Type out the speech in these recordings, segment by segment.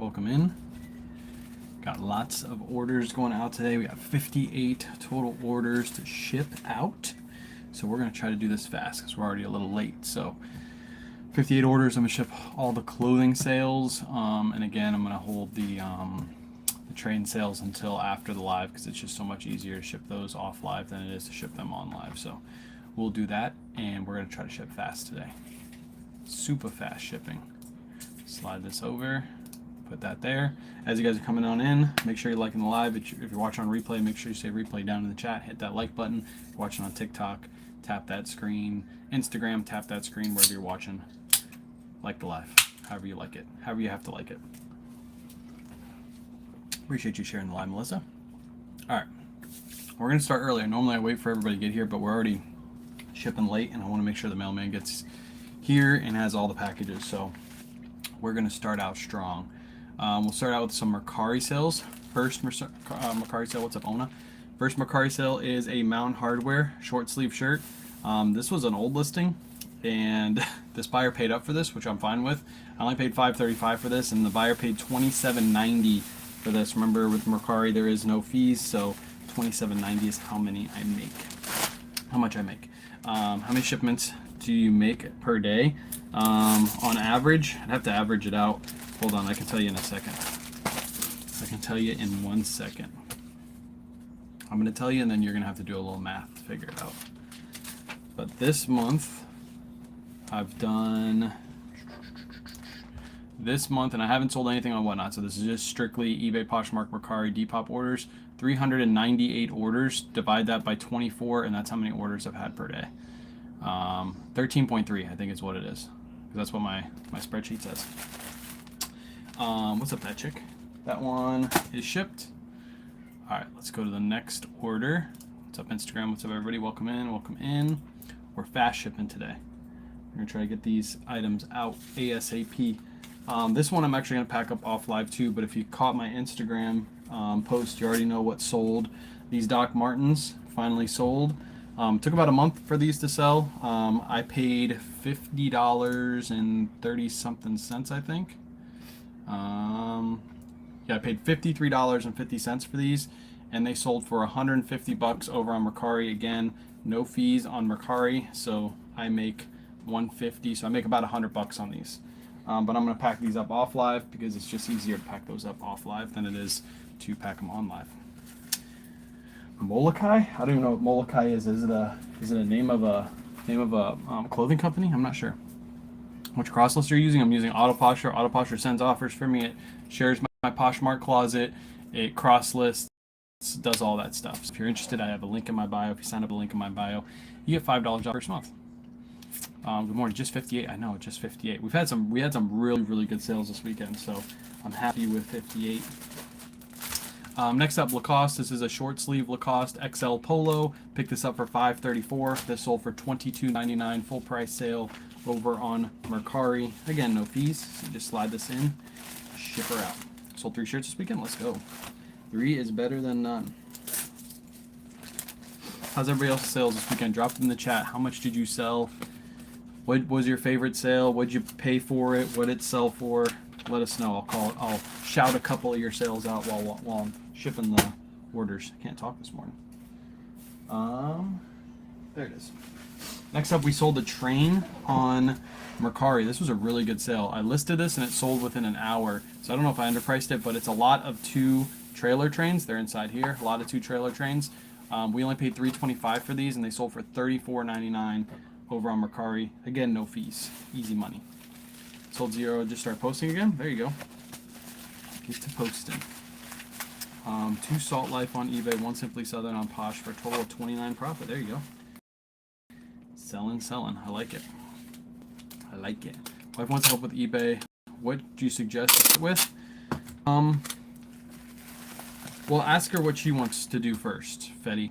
welcome in. Got lots of orders going out today. We have 58 total orders to ship out. So we're gonna try to do this fast because we're already a little late. So 58 orders, I'm gonna ship all the clothing sales. And again, I'm gonna hold the train sales until after the live because it's just so much easier to ship those off live than it is to ship them on live. So we'll do that, and we're gonna try to ship fast today. Super fast shipping. Slide this over, put that there. As you guys are coming on in, make sure you're liking the live. If you're watching on replay, make sure you say replay down in the chat. Hit that like button. If you're watching on TikTok, tap that screen. Instagram, tap that screen wherever you're watching. Like the live, however you like it, however you have to like it. Appreciate you sharing the live, Melissa. All right, we're gonna start earlier. Normally I wait for everybody to get here, but we're already shipping late, and I want to make sure the mailman gets here and has all the packages. So we're gonna start out strong. We'll start out with some Mercari sales. First Mercari sale, what's up, Ona? First Mercari sale is a Mountain Hardwear short sleeve shirt. This was an old listing, and this buyer paid up for this, which I'm fine with. I only paid $5.35 for this, and the buyer paid $27.90 for this. Remember, with Mercari, there is no fees, so $27.90 is how much I make. How many shipments do you make per day? On average, I'd have to average it out. Hold on, I can tell you in a second. I can tell you in 1 second. I'm going to tell you, and then you're going to have to do a little math to figure it out. But this month, I've done this month, and I haven't sold anything on Whatnot, so this is just strictly eBay, Poshmark, Mercari, Depop orders. 398 orders. Divide that by 24, and that's how many orders I've had per day. 13.3, I think is what it is, because that's what my spreadsheet says. What's up, that chick? That one is shipped. All right, let's go to the next order. What's up, Instagram? What's up, everybody? Welcome in. Welcome in. We're fast shipping today. We're gonna try to get these items out ASAP. This one I'm actually gonna pack up off live too, but if you caught my Instagram post, you already know what sold. These Doc Martens finally sold. Took about a month for these to sell. I paid $50 and 30 something cents, I think. Yeah, I paid $53.50 for these, and they sold for 150 bucks over on Mercari. Again, no fees on Mercari, so I make 150, so I make about 100 bucks on these. But I'm gonna pack these up off live because it's just easier to pack those up off live than it is to pack them on live. Molokai? I don't even know what Molokai is. Is it a name of a clothing company? I'm not sure. Which cross list you're using? I'm using Autoposher. Autoposher sends offers for me. It shares my Poshmark closet. It cross lists, does all that stuff. So if you're interested, I have a link in my bio. If you sign up, a link in my bio, you get $5 off first month. Good morning. Just 58. I know, just 58. We had some really good sales this weekend, so I'm happy with 58. Next up, Lacoste. This is a short sleeve Lacoste XL Polo. Picked this up for $5.34. This sold for $22.99. Full price sale over on Mercari. Again, no fees. So you just slide this in, ship her out. Sold 3 shirts this weekend. Let's go. 3 is better than none. How's everybody else's sales this weekend? Drop it in the chat. How much did you sell? What was your favorite sale? What'd you pay for it? What did it sell for? Let us know. I'll shout a couple of your sales out while I'm shipping the orders. I can't talk this morning. There it is. Next up, we sold a train on Mercari. This was a really good sale. I listed this and it sold within an hour. So I don't know if I underpriced it, but it's a lot of 2 trailer trains. They're inside here. A lot of 2 trailer trains. We only paid $3.25 for these, and they sold for $34.99 over on Mercari. Again, no fees. Easy money. Sold 0. Just start posting again. There you go. Get to posting. 2 Salt Life on eBay, 1 Simply Southern on Posh for a total of 29 profit. There you go. Selling. I like it. I like it. Wife wants help with eBay. What do you suggest with? Well, ask her what she wants to do first, Fetty.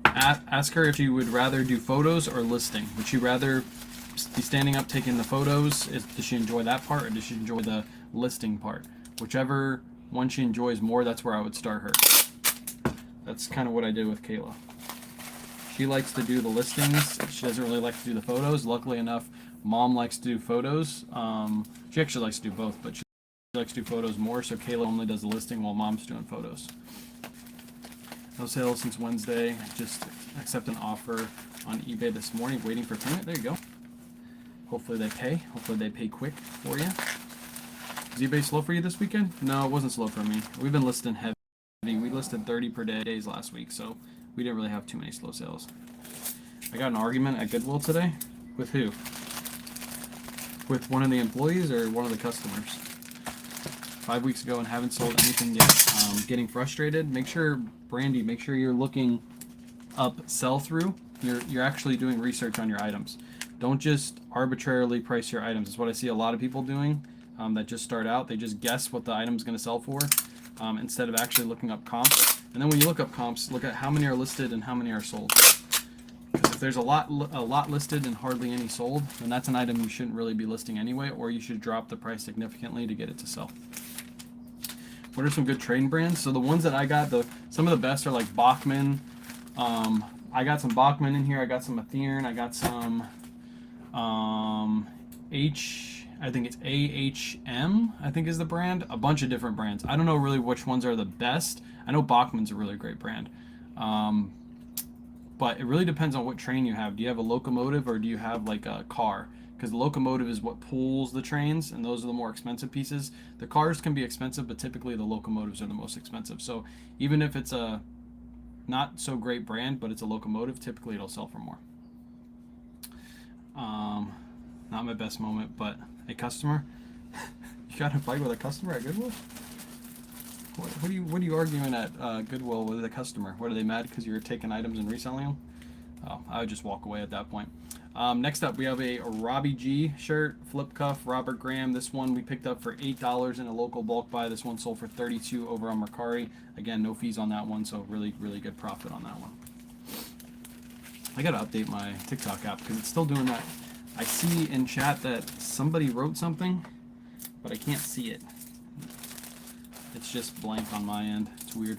Ask her if she would rather do photos or listing. Would she rather be standing up taking the photos? Does she enjoy that part, or does she enjoy the listing part? Whichever one she enjoys more, that's where I would start her. That's kind of what I did with Kayla. She likes to do the listings. She doesn't really like to do the photos. Luckily enough, Mom likes to do photos. She actually likes to do both, but she likes to do photos more, so Kayla only does the listing while mom's doing photos. No sales since Wednesday. Just accept an offer on eBay this morning, waiting for payment. There you go. Hopefully they pay. Hopefully they pay quick for you. Is eBay slow for you this weekend? No, it wasn't slow for me. We've been listing heavy. We listed 30 per day days last week, so we didn't really have too many slow sales. I got an argument at Goodwill today. With who? With one of the employees or one of the customers? 5 weeks ago and haven't sold anything yet. Getting frustrated. Make sure, Brandy, make sure you're looking up sell-through. You're actually doing research on your items. Don't just arbitrarily price your items. It's what I see a lot of people doing that just start out. They just guess what the item's going to sell for instead of actually looking up comps. And then when you look up comps, look at how many are listed and how many are sold. Because if there's a lot listed and hardly any sold, then that's an item you shouldn't really be listing anyway, or you should drop the price significantly to get it to sell. What are some good trading brands? So the ones that I got, some of the best are like Bachmann. I got some Bachmann in here. I got some Athearn. I got some I think it's AHM, I think is the brand. A bunch of different brands. I don't know really which ones are the best. I know Bachmann's a really great brand. But it really depends on what train you have. Do you have a locomotive or do you have like a car? Because the locomotive is what pulls the trains, and those are the more expensive pieces. The cars can be expensive, but typically the locomotives are the most expensive. So even if it's a not so great brand, but it's a locomotive, typically it'll sell for more. Not my best moment, but a customer. You got in a fight with a customer at Goodwill? What are you arguing at Goodwill with a customer? What, are they mad because you're taking items and reselling them? Oh, I would just walk away at that point. Next up, we have a Robbie G shirt, flip cuff, Robert Graham. This one we picked up for $8 in a local bulk buy. This one sold for $32 over on Mercari. Again, no fees on that one, so really, really good profit on that one. I gotta update my TikTok app because it's still doing that. I see in chat that somebody wrote something, but I can't see it. It's just blank on my end. It's weird.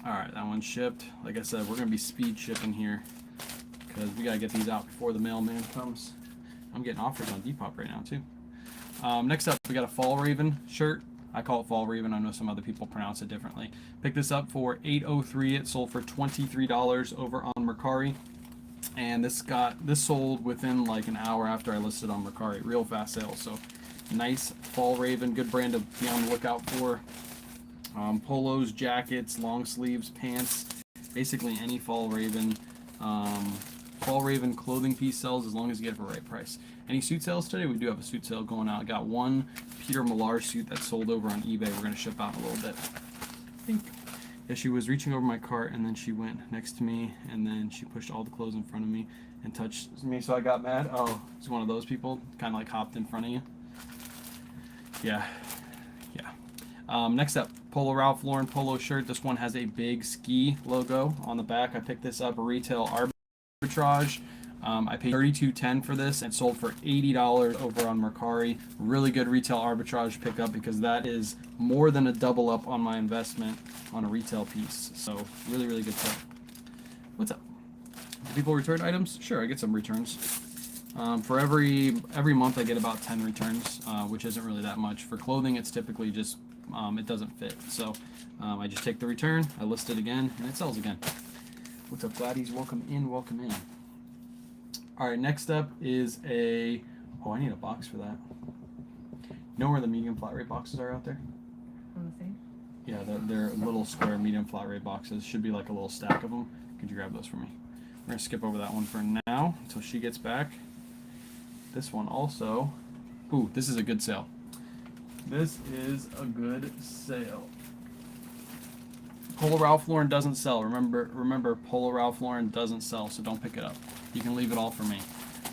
Alright, that one's shipped. Like I said, we're gonna be speed shipping here because we gotta get these out before the mailman comes. I'm getting offers on Depop right now too. Next up, we got a Fall Raven shirt. I call it Fall Raven. I know some other people pronounce it differently. Picked this up for $8.03. It sold for $23 over on Mercari. And this sold within like an hour after I listed on Mercari. Real fast sales. So nice Fall Raven, good brand to be on the lookout for. Polos, jackets, long sleeves, pants, basically any Fall Raven clothing piece sells as long as you get it for the right price. Any suit sales today? We do have a suit sale going out. I got one Peter Millar suit that sold over on eBay. We're going to ship out in a little bit. I think. Yeah, she was reaching over my cart and then she went next to me and then she pushed all the clothes in front of me and touched me, so I got mad. Oh, it's one of those people, kind of like hopped in front of you. Yeah. Next up, Polo Ralph Lauren polo shirt. This one has a big ski logo on the back. I picked this up retail arbitrage. I paid $32.10 for this and sold for $80 over on Mercari. Really good retail arbitrage pickup because that is more than a double up on my investment on a retail piece. So really, really good stuff. What's up? Do people return items? Sure, I get some returns. For every month I get about 10 returns, which isn't really that much. For clothing, it's typically just it doesn't fit. So I just take the return, I list it again, and it sells again. What's up, Gladys? Welcome in, welcome in. All right, next up is a... Oh, I need a box for that. You know where the medium flat rate boxes are out there? On the thing? Yeah, they're little square medium flat rate boxes. Should be like a little stack of them. Could you grab those for me? We're going to skip over that one for now until she gets back. This one also... Ooh, this is a good sale. This is a good sale. Polo Ralph Lauren doesn't sell. Remember, Polo Ralph Lauren doesn't sell, so don't pick it up. You can leave it all for me.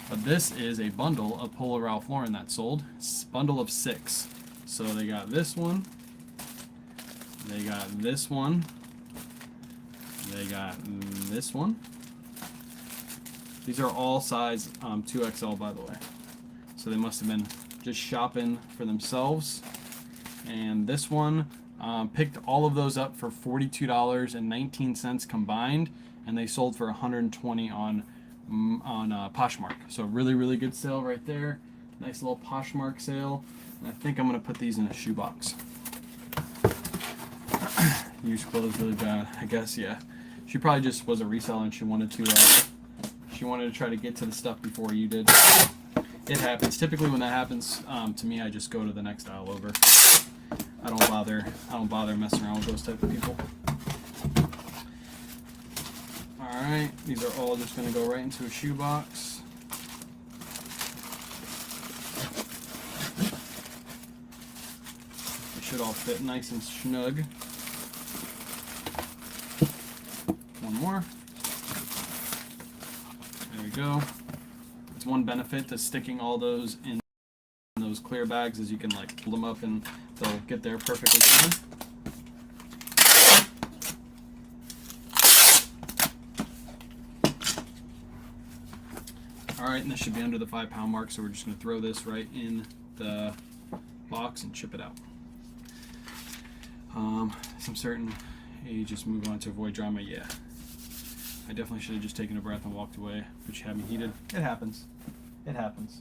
But this is a bundle of Polo Ralph Lauren that sold. It's a bundle of 6. So they got this one. They got this one. They got this one. These are all size 2XL, by the way. So they must have been just shopping for themselves. And this one, picked all of those up for $42.19 combined, and they sold for $120 on Poshmark. So really, really good sale right there. Nice little Poshmark sale. And I think I'm going to put these in a shoebox. Use quotas really bad. I guess, yeah. She probably just was a reseller and she wanted to try to get to the stuff before you did. It happens. Typically when that happens to me, I just go to the next aisle over. I don't bother messing around with those type of people. Alright, these are all just going to go right into a shoebox. They should all fit nice and snug. One more. There we go. It's one benefit to sticking all those in those clear bags is you can like pull them up and they'll get there perfectly fine. Alright, and this should be under the 5-pound mark, so we're just going to throw this right in the box and ship it out. Some certain you just move on to avoid drama. Yeah, I definitely should have just taken a breath and walked away, but you had me heated. It happens. It happens.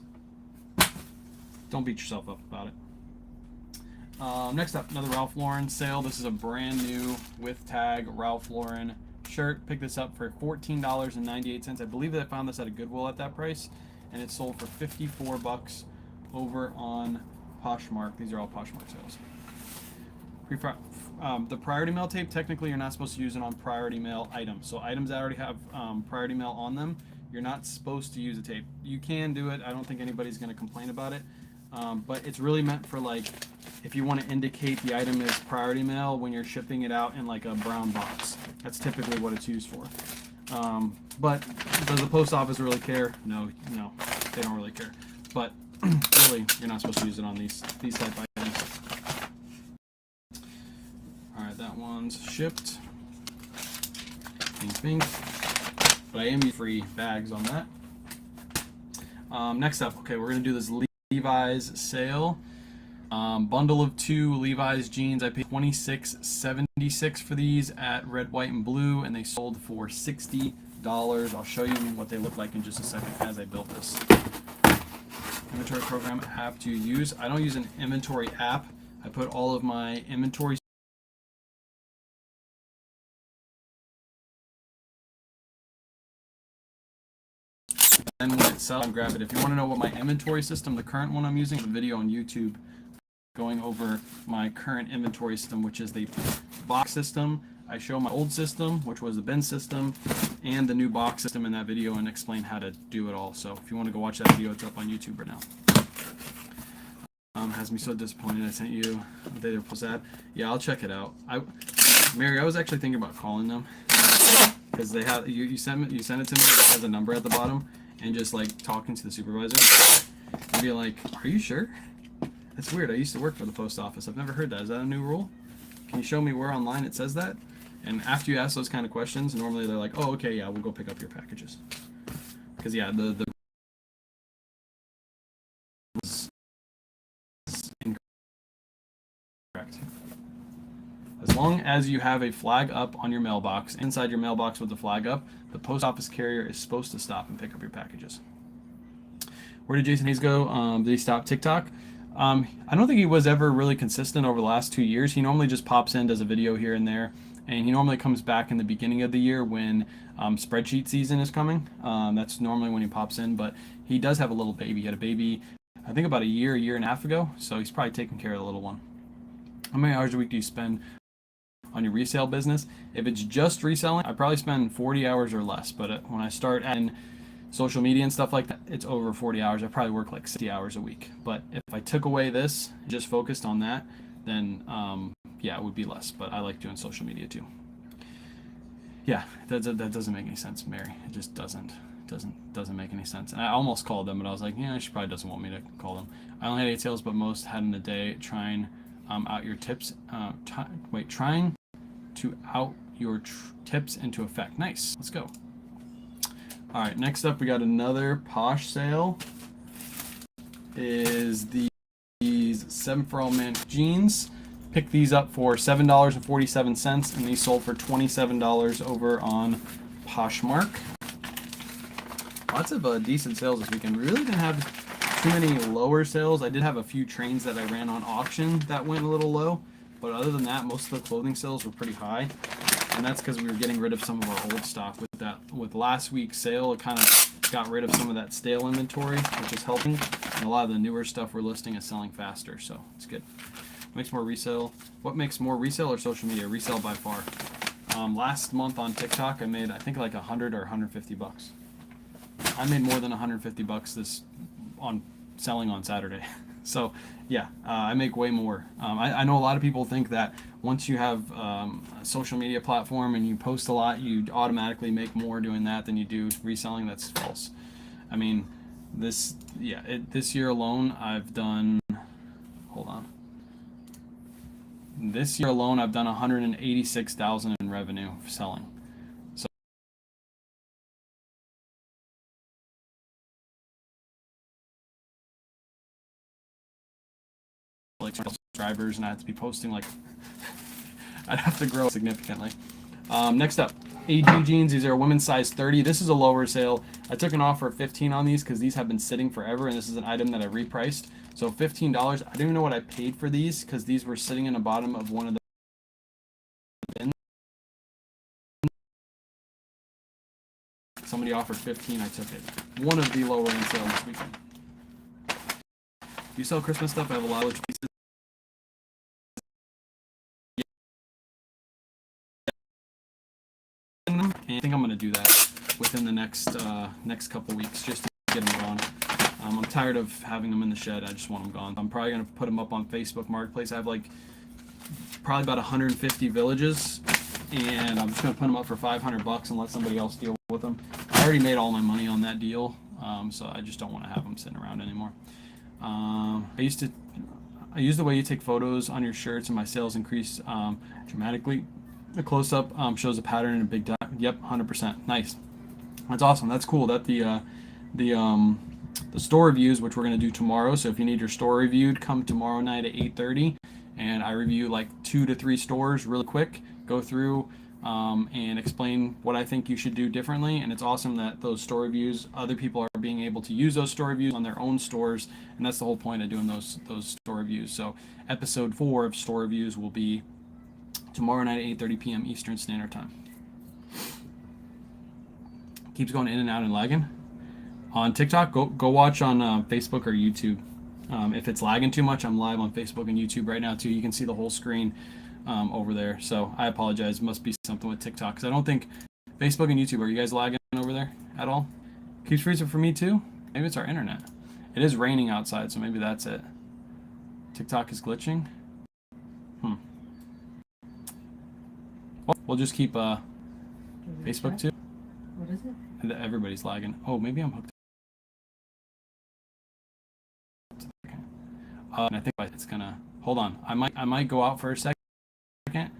Don't beat yourself up about it. Next up, another Ralph Lauren sale. This is a brand new with tag Ralph Lauren shirt. Picked this up for $14.98. I believe that I found this at a Goodwill at that price, and it sold for $54 over on Poshmark. These are all Poshmark sales. The priority mail tape, technically you're not supposed to use it on priority mail items. So items that already have priority mail on them, you're not supposed to use a tape. You can do it. I don't think anybody's going to complain about it. But it's really meant for like if you want to indicate the item is priority mail when you're shipping it out in like a brown box. That's typically what it's used for. But does the post office really care? No, they don't really care. But really, you're not supposed to use it on these type items. All right, that one's shipped. Bing. But I am using free bags on that. Next up, okay, we're gonna do this Levi's sale. Bundle of 2 Levi's jeans. I paid $26.76 for these at red, white, and blue, and they sold for $60. I'll show you what they look like in just a second as I built this. Inventory program app to use. I don't use an inventory app. I put all of my inventory and when it sells, grab it. If you want to know what my inventory system, the current one I'm using, a video on YouTube going over my current inventory system, which is the box system. I show my old system, which was the bin system, and the new box system in that video and explain how to do it all. So if you want to go watch that video, it's up on YouTube right now. Has me so disappointed I sent you what they were sad. Yeah, I'll check it out. Mary, I was actually thinking about calling them because they have you sent it to me. It has a number at the bottom, and just like talking to the supervisor and be like, "Are you sure?" That's weird. I used to work for the post office. I've never heard that. Is that a new rule? Can you show me where online it says that? And after you ask those kind of questions, normally they're like, "Oh, okay, yeah, we'll go pick up your packages." Because yeah, the incorrect. As long as you have a flag up on your mailbox, inside your mailbox with the flag up, the post office carrier is supposed to stop and pick up your packages. Where did Jason Hayes go? Did he stop TikTok? I don't think he was ever really consistent over the last 2 years. He normally just pops in, does a video here and there, and he normally comes back in the beginning of the year when spreadsheet season is coming. That's normally when he pops in, but he does have a little baby. He had a baby, I think about a year and a half ago, so he's probably taking care of the little one. How many hours a week do you spend on your resale business? If it's just reselling, I probably spend 40 hours or less, but when I start adding social media and stuff like that, it's over 40 hours. I probably work like 60 hours a week. But if I took away this, just focused on that, then yeah, it would be less. But I like doing social media too. Yeah, that doesn't make any sense, Mary. It just doesn't make any sense. And I almost called them, but I was like, yeah, she probably doesn't want me to call them. I only had 8 sales, but most had in a day. Trying out your tips. Trying to out your tips into effect. Nice. Let's go. All right, next up we got another Posh sale. Is these 7 for All Men jeans. Picked these up for $7.47, and these sold for $27 over on Poshmark. Lots of decent sales this weekend. We really didn't have too many lower sales. I did have a few trains that I ran on auction that went a little low, but other than that, most of the clothing sales were pretty high, and that's because we were getting rid of some of our old stock. With last week's sale, it kind of got rid of some of that stale inventory, which is helping, and a lot of the newer stuff we're listing is selling faster, so it's good. Makes more resale. What makes more resale or social media? Resale by far. Last month on TikTok, I made, I think, like 100 or 150 bucks. I made more than 150 bucks this on selling on Saturday. So yeah, I make way more. I know a lot of people think that once you have a social media platform and you post a lot, you automatically make more doing that than you do reselling. That's false. I mean, this year alone, I've done, hold on. This year alone, I've done 186,000 in revenue selling. So like subscribers, and I have to be posting like I'd have to grow significantly. Next up, AG jeans. These are women's size 30. This is a lower sale. I took an offer of 15 on these because these have been sitting forever, and this is an item that I repriced. So $15. I don't even know what I paid for these because these were sitting in the bottom of one of the bins. Somebody offered 15. I took it. One of the lower end sales this weekend. Do you sell Christmas stuff? I have a lot of pieces. And I think I'm going to do that within the next couple weeks just to get them gone. I'm tired of having them in the shed. I just want them gone. I'm probably going to put them up on Facebook Marketplace. I have like probably about 150 villages, and I'm just going to put them up for 500 bucks and let somebody else deal with them. I already made all my money on that deal, so I just don't want to have them sitting around anymore. I use the way you take photos on your shirts, and my sales increase dramatically. The close-up shows a pattern in a big dot. Yep, 100%. Nice. That's awesome. That's cool. That the store reviews, which we're going to do tomorrow. So if you need your store reviewed, come tomorrow night at 8:30, and I review like 2 to 3 stores really quick. Go through and explain what I think you should do differently. And it's awesome that those store reviews, other people are being able to use those store reviews on their own stores, and that's the whole point of doing those store reviews. So episode 4 of store reviews will be tomorrow night at 8:30 p.m. Eastern Standard Time. Keeps going in and out and lagging. On TikTok, go watch on Facebook or YouTube. If it's lagging too much, I'm live on Facebook and YouTube right now too. You can see the whole screen over there. So I apologize. It must be something with TikTok because I don't think Facebook and YouTube, are you guys lagging over there at all? Keeps freezing for me too. Maybe it's our internet. It is raining outside, so maybe that's it. TikTok is glitching. Well, we'll just keep Facebook too. What is it? Everybody's lagging. Oh, maybe I'm hooked. And I think it's gonna hold on. I might go out for a second, and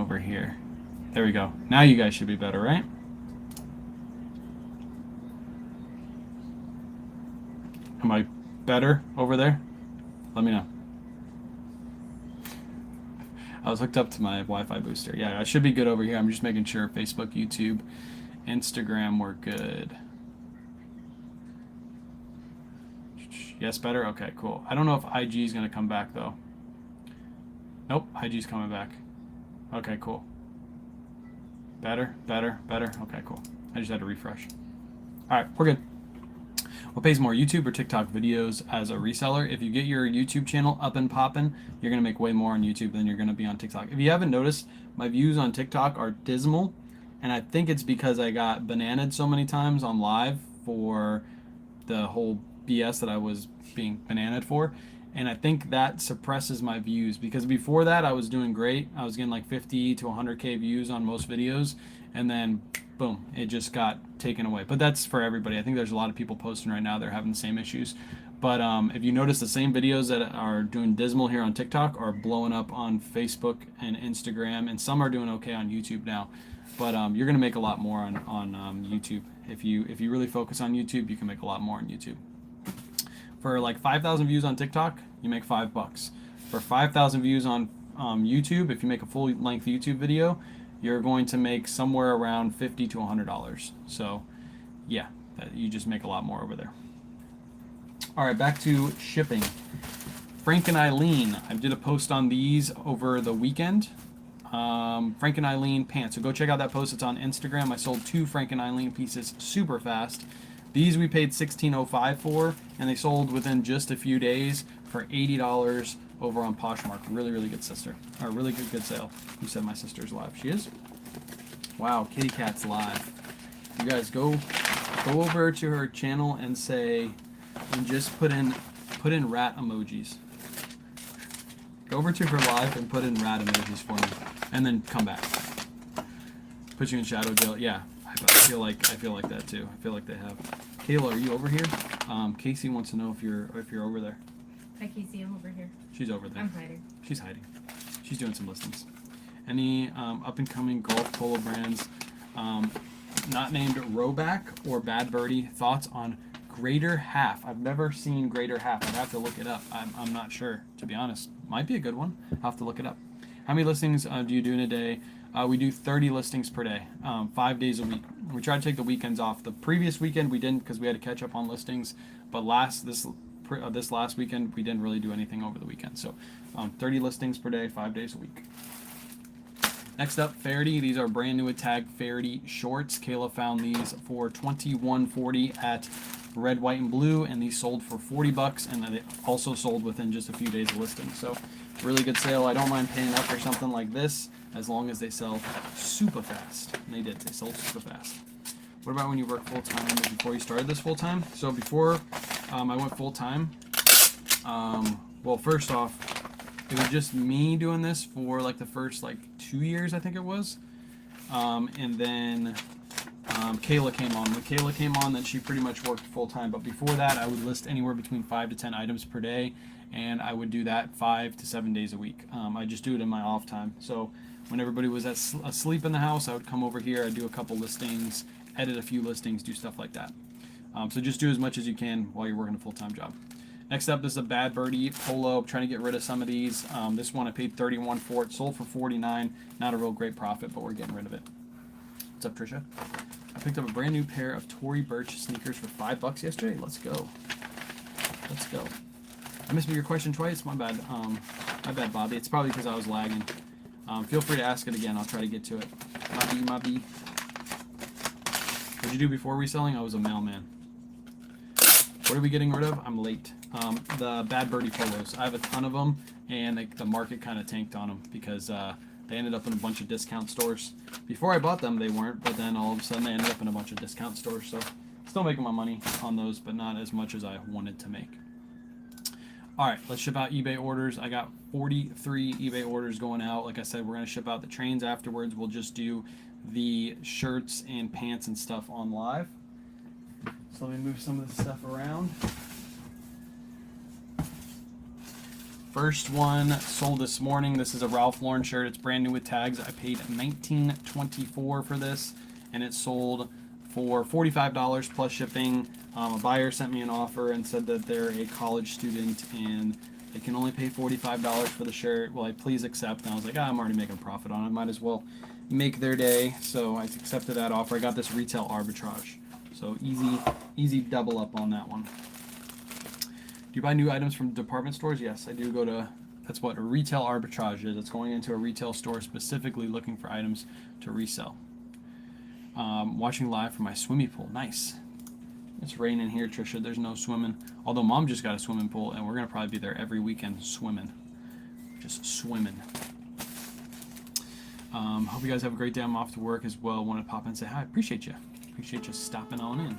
over here. There we go. Now you guys should be better, right? Am I better over there? Let me know. I was hooked up to my Wi-Fi booster. Yeah, I should be good over here. I'm just making sure Facebook, YouTube, Instagram, we're good. Yes, better? Okay, cool. I don't know if IG is going to come back, though. Nope, IG's coming back. Okay, cool. Better, better, better. Okay, cool. I just had to refresh. All right, we're good. What pays more, YouTube or TikTok videos as a reseller? If you get your YouTube channel up and popping, you're going to make way more on YouTube than you're going to be on TikTok. If you haven't noticed, my views on TikTok are dismal, and I think it's because I got bananaed so many times on live for the whole BS that I was being bananaed for. And I think that suppresses my views, because before that I was doing great. I was getting like 50 to 100K views on most videos, and then boom, it just got taken away. But that's for everybody. I think there's a lot of people posting right now, they're having the same issues. But if you notice, the same videos that are doing dismal here on TikTok are blowing up on Facebook and Instagram, and some are doing okay on YouTube now. But you're going to make a lot more on YouTube. If you really focus on YouTube, you can make a lot more on YouTube. For like 5,000 views on TikTok, you make $5. For 5,000 views on YouTube, if you make a full-length YouTube video, you're going to make somewhere around $50 to $100. So, yeah, you just make a lot more over there. All right, back to shipping. Frank and Eileen, I did a post on these over the weekend. Frank and Eileen pants. So go check out that post. It's on Instagram. I sold 2 Frank and Eileen pieces super fast. These we paid $16.05 for, and they sold within just a few days for $80 over on Poshmark. Really, really good sister. Or really good sale. Who said my sister's live? She is? Wow, Kitty Cat's live. You guys go over to her channel and just put in rat emojis. Go over to her live and put in rat emojis for me, and then come back. Put you in shadow jail. Yeah, I feel like that too. I feel like they have. Kayla, are you over here? Casey wants to know if you're over there. Hi, Casey. I'm over here. She's over there. I'm hiding. She's hiding. She's doing some listings. Any up and coming golf polo brands, not named Roback or Bad Birdie? Thoughts on Greater Half? I've never seen Greater Half. I'd have to look it up. I'm not sure, to be honest. Might be a good one. I'll have to look it up. How many listings do you do in a day? We do 30 listings per day, 5 days a week. We try to take the weekends off. The previous weekend we didn't, because we had to catch up on listings. But this last weekend we didn't really do anything over the weekend. So 30 listings per day, 5 days a week. Next up, Faherty. These are brand new at Tag Faherty shorts. Kayla found these for $21.40 at Red, White, and Blue, and these sold for $40, and they also sold within just a few days of listing. So really good sale. I don't mind paying up for something like this as long as they sell super fast. And they did. They sold super fast. What about when you work full time? Before you started this full time? So before I went full time, well, first off, it was just me doing this for like the first 2 years, I think it was, and then Kayla came on. When Kayla came on, then she pretty much worked full time. But before that, I would list anywhere between 5 to 10 items per day, and I would do that 5 to 7 days a week. I just do it in my off time. So when everybody was asleep in the house, I would come over here. I'd do a couple listings, edit a few listings, do stuff like that. So just do as much as you can while you're working a full-time job. Next up, this is a Bad Birdie polo. I'm trying to get rid of some of these. This one I paid $31 for. It sold for $49. Not a real great profit, but we're getting rid of it. What's up, Trisha? I picked up a brand new pair of Tory Burch sneakers for $5 yesterday. Let's go. Let's go. I missed your question twice. My bad. My bad, Bobby. It's probably because I was lagging. Feel free to ask it again. I'll try to get to it. My B. What did you do before reselling? I was a mailman. What are we getting rid of? I'm late. The Bad Birdie polos. I have a ton of them, and the market kind of tanked on them because they ended up in a bunch of discount stores. Before I bought them, they weren't, but then all of a sudden they ended up in a bunch of discount stores. So still making my money on those, but not as much as I wanted to make. All right, let's ship out eBay orders. I got 43 eBay orders going out. Like I said, we're going to ship out the trains afterwards. We'll just do the shirts and pants and stuff on live. So let me move some of this stuff around. First one sold this morning. This is a Ralph Lauren shirt. It's brand new with tags. I paid $19.24 for this, and it sold for $45 plus shipping. A buyer sent me an offer and said that they're a college student and They can only pay $45 for the shirt. Will I please accept? And I was like, I'm already making a profit on it. Might as well make their day. So I accepted that offer. I got this retail arbitrage. So easy double up on that one. Do you buy new items from department stores? Yes, I do go to, that's what a retail arbitrage is. It's going into a retail store specifically looking for items to resell. Watching live from my swimming pool. Nice. It's raining here, Trisha. There's no swimming. Although Mom just got a swimming pool, and we're going to probably be there every weekend swimming. Just swimming. Hope you guys have a great day. I'm off to work as well. Want to pop in and say hi. Appreciate you. Appreciate you stopping on in.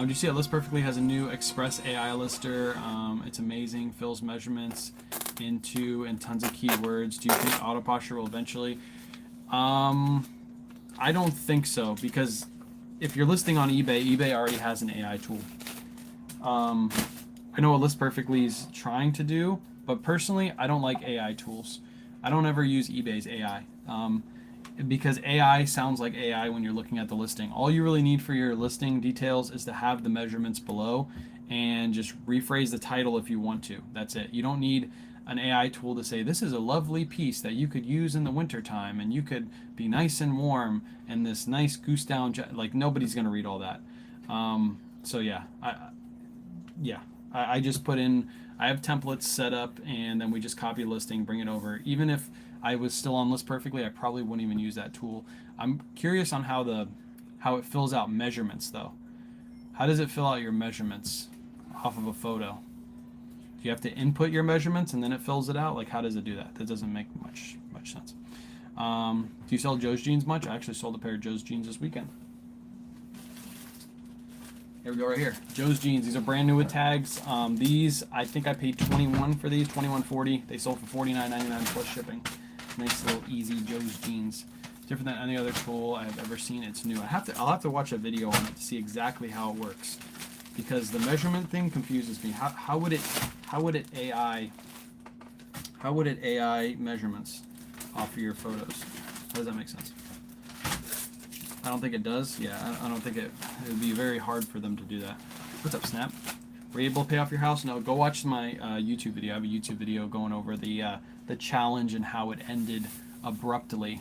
Do you see it? List Perfectly has a new Express AI lister. It's amazing. Fills measurements into and tons of keywords. Do you think Auto Posture will eventually? I don't think so, because if you're listing on eBay, eBay already has an AI tool. I know what List Perfectly is trying to do, but personally, I don't like AI tools. I don't ever use eBay's AI. Because AI sounds like AI when you're looking at the listing. All you really need for your listing details is to have the measurements below and just rephrase the title if you want to. That's it. You don't need an AI tool to say this is a lovely piece that you could use in the wintertime and you could be nice and warm and this nice goose down like nobody's going to read all that. So yeah, I just put in, I have templates set up and then we just copy a listing, bring it over. Even if I was still on List Perfectly, I probably wouldn't even use that tool. I'm curious on how it fills out measurements though. How does it fill out your measurements off of a photo? Do you have to input your measurements and then it fills it out? Like, how does it do that? That doesn't make much sense. Do you sell Joe's jeans much? I actually sold a pair of Joe's jeans this weekend. Here we go right here. Joe's jeans. These are brand new with tags. These, I think I paid $21 for these, $21.40. They sold for $49.99 plus shipping. Nice little easy Joe's jeans. Different than any other tool I've ever seen. It's new. I'll have to watch a video on it to see exactly how it works, because the measurement thing confuses me. How would it AI measurements off of your photos? How does that make sense? I don't think it does. Yeah, I don't think it would be very hard for them to do that. What's up, Snap? Were you able to pay off your house? No, go watch my YouTube video. I have a YouTube video going over the challenge and how it ended abruptly.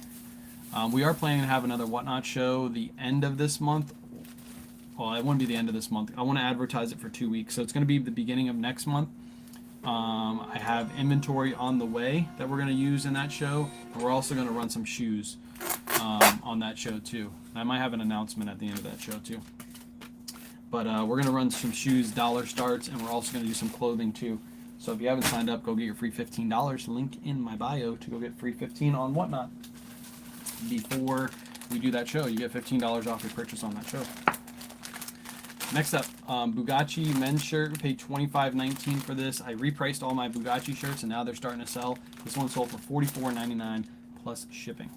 We are planning to have another Whatnot show the end of this month. Well, it wouldn't be the end of this month. I want to advertise it for 2 weeks, so it's going to be the beginning of next month. I have inventory on the way that we're going to use in that show, and we're also going to run some shoes on that show too. I might have an announcement at the end of that show too. But we're going to run some shoes, dollar starts, and we're also going to do some clothing too. So if you haven't signed up, go get your free $15. Link in my bio to go get free 15 on Whatnot. Before we do that show, you get $15 off your purchase on that show. Next up, Bugatti men's shirt. Paid $25.19 for this. I repriced all my Bugatti shirts, and now they're starting to sell. This one sold for $44.99 plus shipping.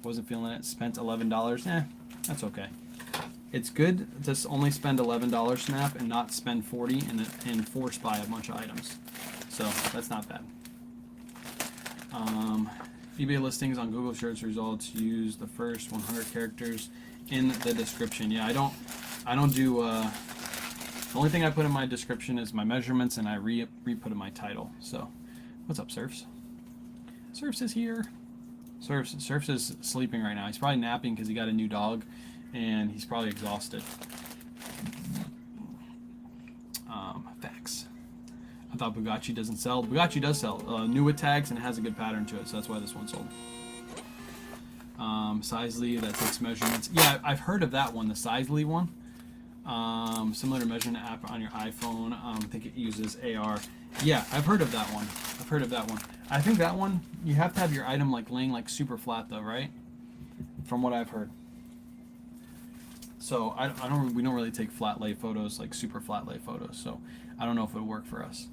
Wasn't feeling it. Spent $11. That's okay. It's good to only spend $11, Snap, and not spend $40 and force buy a bunch of items. So that's not bad. eBay listings on Google Search results use the first 100 characters in the description. Yeah, I don't do. The only thing I put in my description is my measurements, and I re-put in my title. So, what's up, Surfs? Surfs is here. Surfs is sleeping right now. He's probably napping because he got a new dog, and he's probably exhausted. Facts. I thought Bugatti doesn't sell. Bugatti does sell. New with tags, and it has a good pattern to it, so that's why this one sold. Sizely, that takes measurements. Yeah, I've heard of that one, the Sizely one. Similar to measuring app on your iPhone. I think it uses AR. Yeah, I've heard of that one. I think that one, you have to have your item like laying like super flat though, right? From what I've heard. So we don't really take flat lay photos, like super flat lay photos. So I don't know if it would work for us.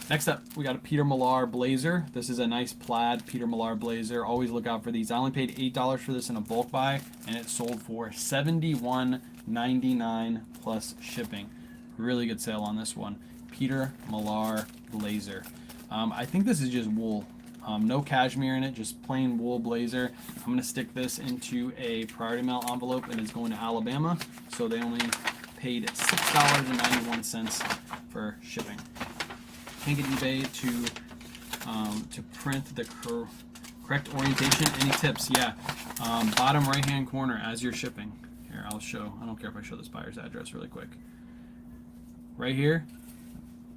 Next up, we got a Peter Millar blazer. This is a nice plaid Peter Millar blazer. Always look out for these. I only paid $8 for this in a bulk buy, and it sold for $71.99 plus shipping. Really good sale on this one. Peter Millar blazer. I think this is just wool. No cashmere in it, just plain wool blazer. I'm going to stick this into a Priority Mail envelope, and it's going to Alabama. So they only paid $6.91 for shipping. can't get eBay to print the correct orientation. Any tips? Yeah. Bottom right hand corner as you're shipping. Here, I'll show. I don't care if I show this buyer's address really quick. Right here.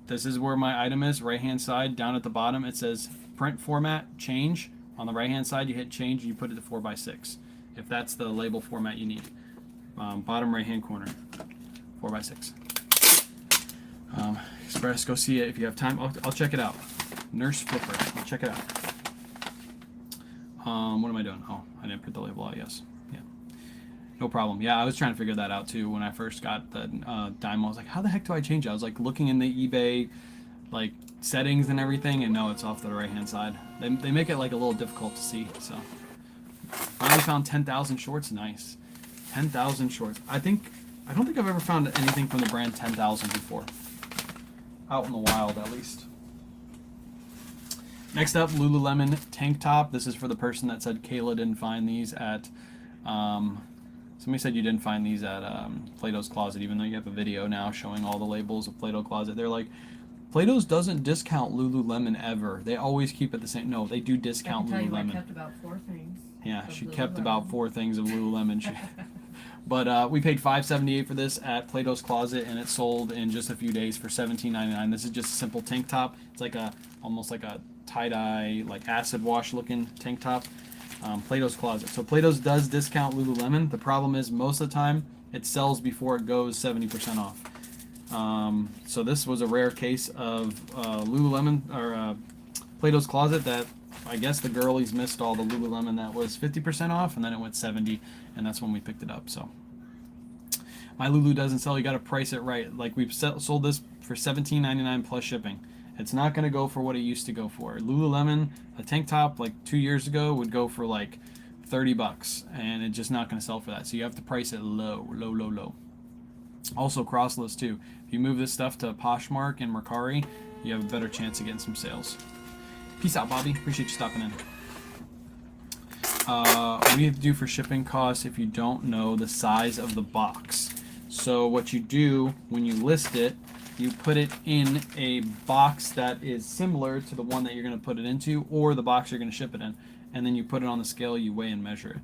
This is where my item is. Right hand side, down at the bottom, it says print format change. On the right hand side, you hit change and you put it to 4x6. If that's the label format you need. Bottom right hand corner, 4x6. Express, go see it if you have time. I'll check it out. Nurse Flipper, I'll check it out. What am I doing? Oh, I didn't print the label out. Yes, yeah, no problem. Yeah, I was trying to figure that out too when I first got the Dymo. I was like, how the heck do I change it? I was like looking in the eBay like settings and everything, and no, it's off to the right hand side. They make it like a little difficult to see. So finally found 10,000 shorts. Nice, 10,000 shorts. I don't think I've ever found anything from the brand 10,000 before. Out in the wild, at least. Next up, Lululemon tank top. This is for the person that said Kayla didn't find these at. Somebody said you didn't find these at Plato's Closet, even though you have a video now showing all the labels of Plato's Closet. They're like, Plato's doesn't discount Lululemon ever. They always keep it the same. No, they do discount I can tell Lululemon. You, I kept about 4 things. Yeah, of she Lululemon. kept about 4 things of Lululemon. But we paid $5.78 for this at Plato's Closet, and it sold in just a few days for $17.99. This is just a simple tank top. It's like almost like a tie-dye, like acid wash looking tank top. Plato's Closet. So Plato's does discount Lululemon. The problem is most of the time it sells before it goes 70% off. So this was a rare case of Lululemon or Plato's Closet that I guess the girlies missed all the Lululemon that was 50% off, and then it went 70, and that's when we picked it up. So my Lulu doesn't sell. You got to price it right. Like we've sold this for $17.99 plus shipping. It's not going to go for what it used to go for. Lululemon, a tank top like 2 years ago would go for like $30, and it's just not going to sell for that. So you have to price it low. Also crossless too. If you move this stuff to Poshmark and Mercari, you have a better chance of getting some sales. Peace out, Bobby. Appreciate you stopping in. What do you have to do for shipping costs if you don't know the size of the box? So what you do when you list it, you put it in a box that is similar to the one that you're going to put it into, or the box you're going to ship it in, and then you put it on the scale, you weigh and measure it.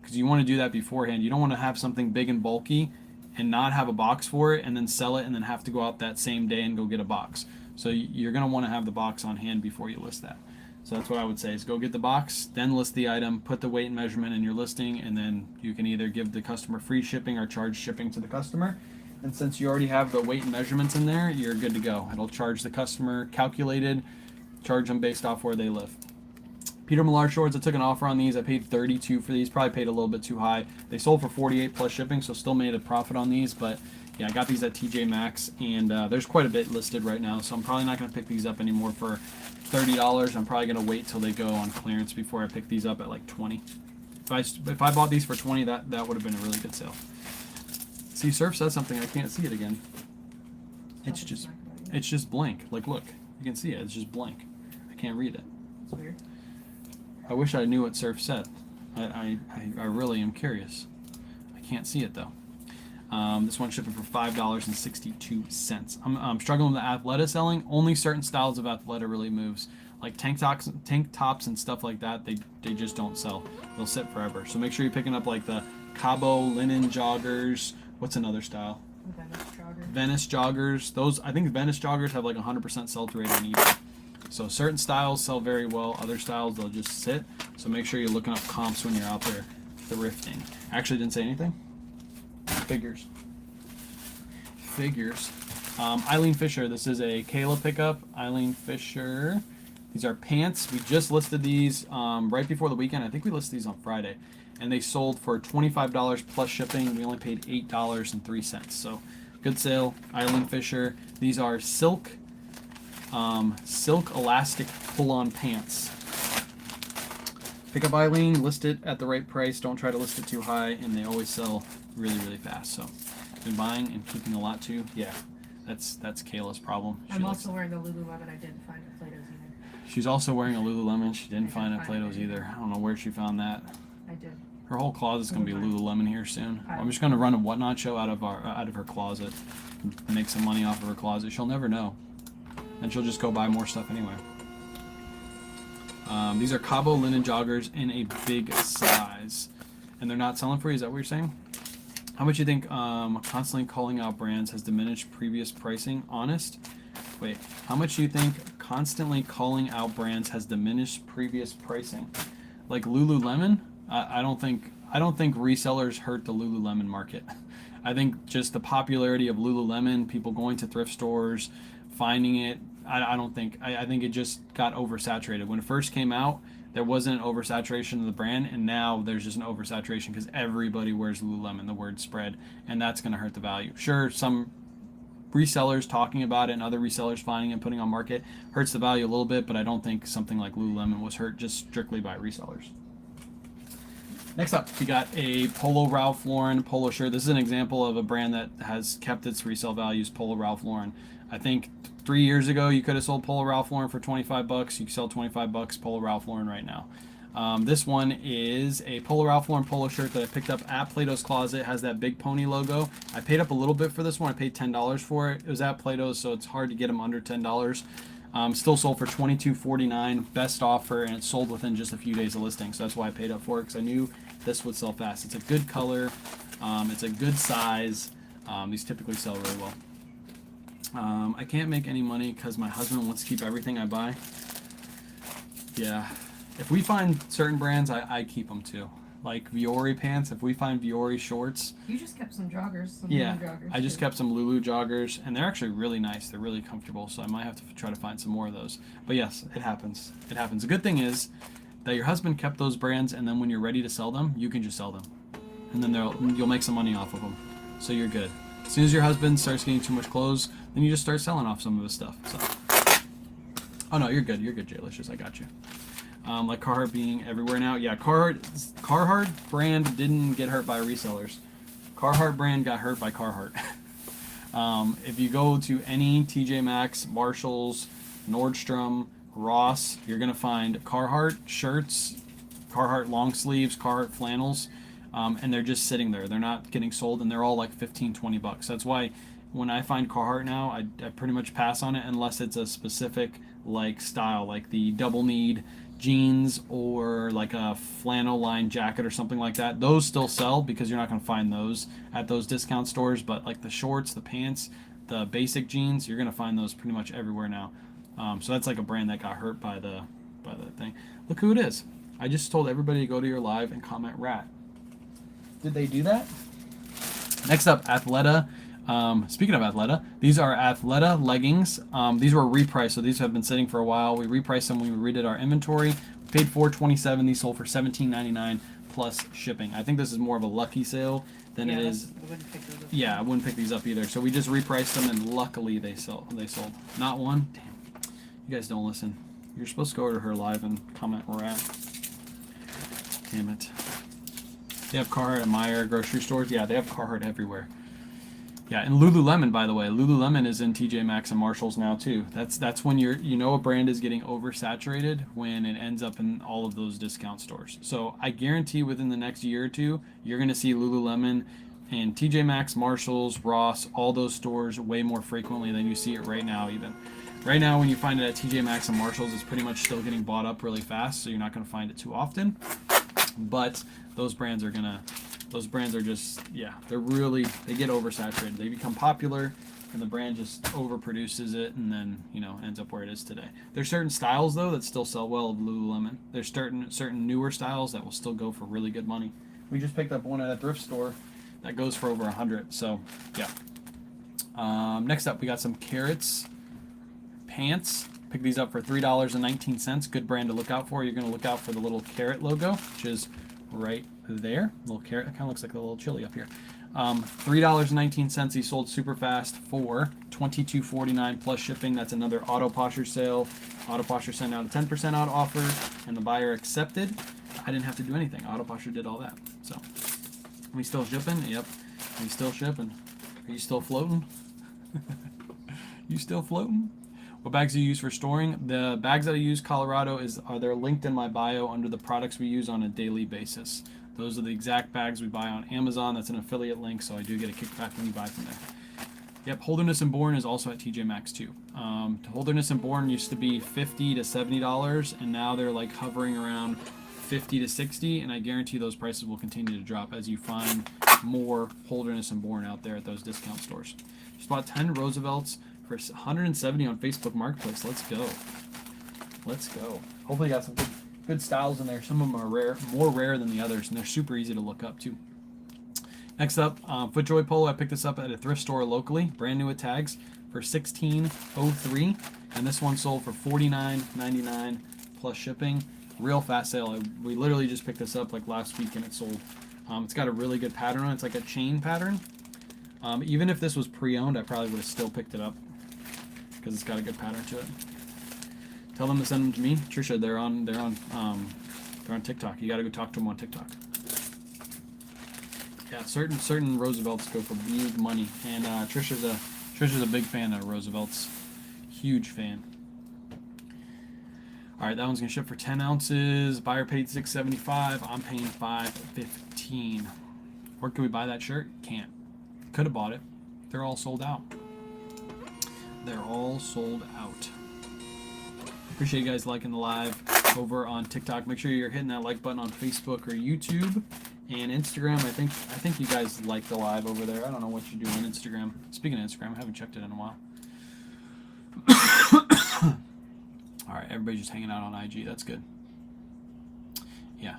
Because you want to do that beforehand. You don't want to have something big and bulky and not have a box for it and then sell it and then have to go out that same day and go get a box. So you're going to want to have the box on hand before you list that. So that's what I would say is go get the box, then list the item, put the weight and measurement in your listing, and then you can either give the customer free shipping or charge shipping to the customer. And since you already have the weight and measurements in there, you're good to go. It'll charge the customer calculated, charge them based off where they live. Peter Millar shorts, I took an offer on these. I paid $32 for these, probably paid a little bit too high. They sold for $48 plus shipping, so still made a profit on these, but yeah, I got these at TJ Maxx, and there's quite a bit listed right now, so I'm probably not going to pick these up anymore for $30. I'm probably going to wait till they go on clearance before I pick these up at like $20. If I bought these for $20, that would have been a really good sale. See, Surf says something. I can't see it again. It's just blank. Like, look, you can see it. It's just blank. I can't read it. It's weird. I wish I knew what Surf said. I really am curious. I can't see it though. This one's shipping for $5.62. I'm struggling with the Athleta selling. Only certain styles of Athleta really moves. Like tank tops and stuff like that, they just don't sell. They'll sit forever. So make sure you're picking up like the Cabo linen joggers. What's another style? Venice joggers. Those, I think Venice joggers have like 100% sell-through rate on eBay. So certain styles sell very well. Other styles, they'll just sit. So make sure you're looking up comps when you're out there thrifting. Actually didn't say anything. Figures. Eileen Fisher. This is a Kayla pickup. Eileen Fisher. These are pants. We just listed these right before the weekend. I think we listed these on Friday. And they sold for $25 plus shipping. We only paid $8.03. So good sale. Eileen Fisher. These are silk elastic pull-on pants. Pick up Eileen, list it at the right price. Don't try to list it too high, and they always sell really, really fast. So been buying and keeping a lot too. Yeah, that's Kayla's problem. I'm also wearing a Lululemon I didn't find at Plato's either. She's also wearing a Lululemon she didn't find at Plato's either. I don't know where she found that. I did. Her whole closet's gonna be Lululemon here soon. I'm just gonna run a Whatnot show out of her closet, and make some money off of her closet. She'll never know. and she'll just go buy more stuff anyway. These are Cabo linen joggers in a big size, and they're not selling for you. Is that what you're saying? How much you think constantly calling out brands has diminished previous pricing? Honest? Wait, how much do you think constantly calling out brands has diminished previous pricing? Like Lululemon? I don't think resellers hurt the Lululemon market. I think just the popularity of Lululemon, people going to thrift stores, finding it. I think it just got oversaturated. When it first came out, there wasn't an oversaturation of the brand, and now there's just an oversaturation because everybody wears Lululemon. The word spread, and that's going to hurt the value. Sure, some resellers talking about it and other resellers finding it and putting on market hurts the value a little bit, but I don't think something like Lululemon was hurt just strictly by resellers. Next up, we got a Polo Ralph Lauren polo shirt. This is an example of a brand that has kept its resale values, Polo Ralph Lauren. I think 3 years ago you could have sold Polo Ralph Lauren for 25 bucks. You can sell 25 bucks Polo Ralph Lauren right now. This one is a Polo Ralph Lauren polo shirt that I picked up at Plato's Closet. It has that big pony logo. I paid up a little bit for this one. I paid $10 for it. It was at Plato's, so it's hard to get them under $10. Still sold for $22.49, best offer, and it sold within just a few days of listing. So that's why I paid up for it, because I knew this would sell fast. It's a good color. It's a good size. These typically sell really well. I can't make any money because my husband wants to keep everything I buy. Yeah. If we find certain brands, I keep them too. Like Viore pants, if we find Viore shorts. You just kept some joggers, some Yeah, Lulu joggers. I just too. kept some Lulu joggers, and they're actually really nice. They're really comfortable, so I might have to try to find some more of those. But yes, it happens. It happens. The good thing is that your husband kept those brands, and then when you're ready to sell them, you can just sell them. And then you'll make some money off of them. So you're good. As soon as your husband starts getting too much clothes, then you just start selling off some of his stuff. So. Oh no, you're good. You're good, Jalicious. I got you. Like Carhartt being everywhere now. Yeah, Carhartt brand didn't get hurt by resellers. Carhartt brand got hurt by Carhartt. If you go to any TJ Maxx, Marshalls, Nordstrom, Ross, you're gonna find Carhartt shirts, Carhartt long sleeves, Carhartt flannels, and they're just sitting there. They're not getting sold, and they're all like 15, 20 bucks. That's why when I find Carhartt now, I pretty much pass on it unless it's a specific like style, like the double kneed jeans or like a flannel lined jacket or something like that. Those still sell because you're not going to find those at those discount stores, but like the shorts, the pants, the basic jeans, you're going to find those pretty much everywhere now. So that's like a brand that got hurt by the thing. Look who it is. I just told everybody to go to your live and comment rat. Did they do that? Next up, Athleta. Speaking of Athleta, these are Athleta leggings. These were repriced, so these have been sitting for a while. We repriced them when we redid our inventory. Paid $4.27. These sold for $17.99 plus shipping. I think this is more of a lucky sale than it is. I wouldn't pick those up. Yeah, I wouldn't pick these up either. So we just repriced them, and luckily they sold. Not one. Damn. You guys don't listen. You're supposed to go to her live and comment where we're at. Damn it. They have Carhartt at Meijer grocery stores. Yeah, they have Carhartt everywhere. Yeah, and Lululemon, by the way, Lululemon is in TJ Maxx and Marshalls now too. That's when a brand is getting oversaturated when it ends up in all of those discount stores. So I guarantee within the next year or two, you're going to see Lululemon and TJ Maxx, Marshalls, Ross, all those stores way more frequently than you see it right now even. Right now, when you find it at TJ Maxx and Marshalls, it's pretty much still getting bought up really fast, so you're not going to find it too often. But those brands are just, yeah, they get oversaturated. They become popular, and the brand just overproduces it, and then, ends up where it is today. There's certain styles, though, that still sell well of Lululemon. There's certain newer styles that will still go for really good money. We just picked up one at a thrift store that goes for over $100, so, yeah. Next up, we got some Carrots pants. Pick these up for $3.19. Good brand to look out for. You're going to look out for the little carrot logo, which is right there. Little carrot. It kind of looks like a little chili up here. $3.19. He sold super fast for $22.49 plus shipping. That's another Auto Posture sale. Auto Posture sent out a 10% out offer, and the buyer accepted. I didn't have to do anything. Auto Posture did all that. So, are we still shipping? Yep. Are we still shipping? Are you still floating? You still floating? What bags do you use for storing? The bags that I use, Colorado, they're linked in my bio under the products we use on a daily basis. Those are the exact bags we buy on Amazon. That's an affiliate link, so I do get a kickback when you buy from there. Yep, Holderness and Born is also at TJ Maxx too. Holderness and Born used to be $50 to $70, and now they're like hovering around 50 to 60, and I guarantee those prices will continue to drop as you find more Holderness and Born out there at those discount stores. Just bought 10 Roosevelts for 170 on Facebook Marketplace. Let's go. Let's go. Hopefully you got some good styles in there. Some of them are rare, more rare than the others, and they're super easy to look up too. Next up, FootJoy Polo. I picked this up at a thrift store locally, brand new with tags, for $16.03, and this one sold for $49.99 plus shipping. Real fast sale. We literally just picked this up like last week and it sold. It's got a really good pattern on it. It's like a chain pattern. Even if this was pre-owned, I probably would have still picked it up because it's got a good pattern to it. Tell them to send them to me, Trisha. They're on TikTok. You got to go talk to them on TikTok. Yeah, certain Roosevelts go for big money, and Trisha's a big fan of Roosevelts, huge fan. All right, that one's gonna ship for 10 ounces. Buyer paid $6.75. I'm paying $5.15. Where can we buy that shirt? Can't. Could have bought it. They're all sold out. They're all sold out. Appreciate you guys liking the live over on TikTok. Make sure you're hitting that like button on Facebook or YouTube. And Instagram, I think you guys like the live over there. I don't know what you do on Instagram. Speaking of Instagram, I haven't checked it in a while. All right, everybody's just hanging out on IG. That's good. Yeah,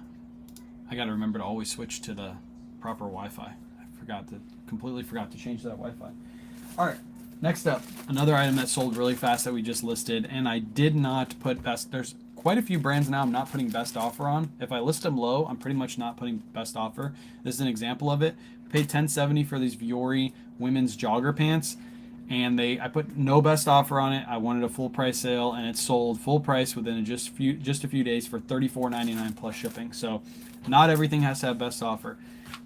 I got to remember to always switch to the proper Wi-Fi. Completely forgot to change that Wi-Fi. All right, next up, another item that sold really fast that we just listed, and I did not put best. There's quite a few brands now I'm not putting best offer on. If I list them low, I'm pretty much not putting best offer. This is an example of it. Paid $10.70 for these Vuori women's jogger pants, and I put no best offer on it. I wanted a full price sale, and it sold full price within just a few days for $34.99 plus shipping. So not everything has to have best offer.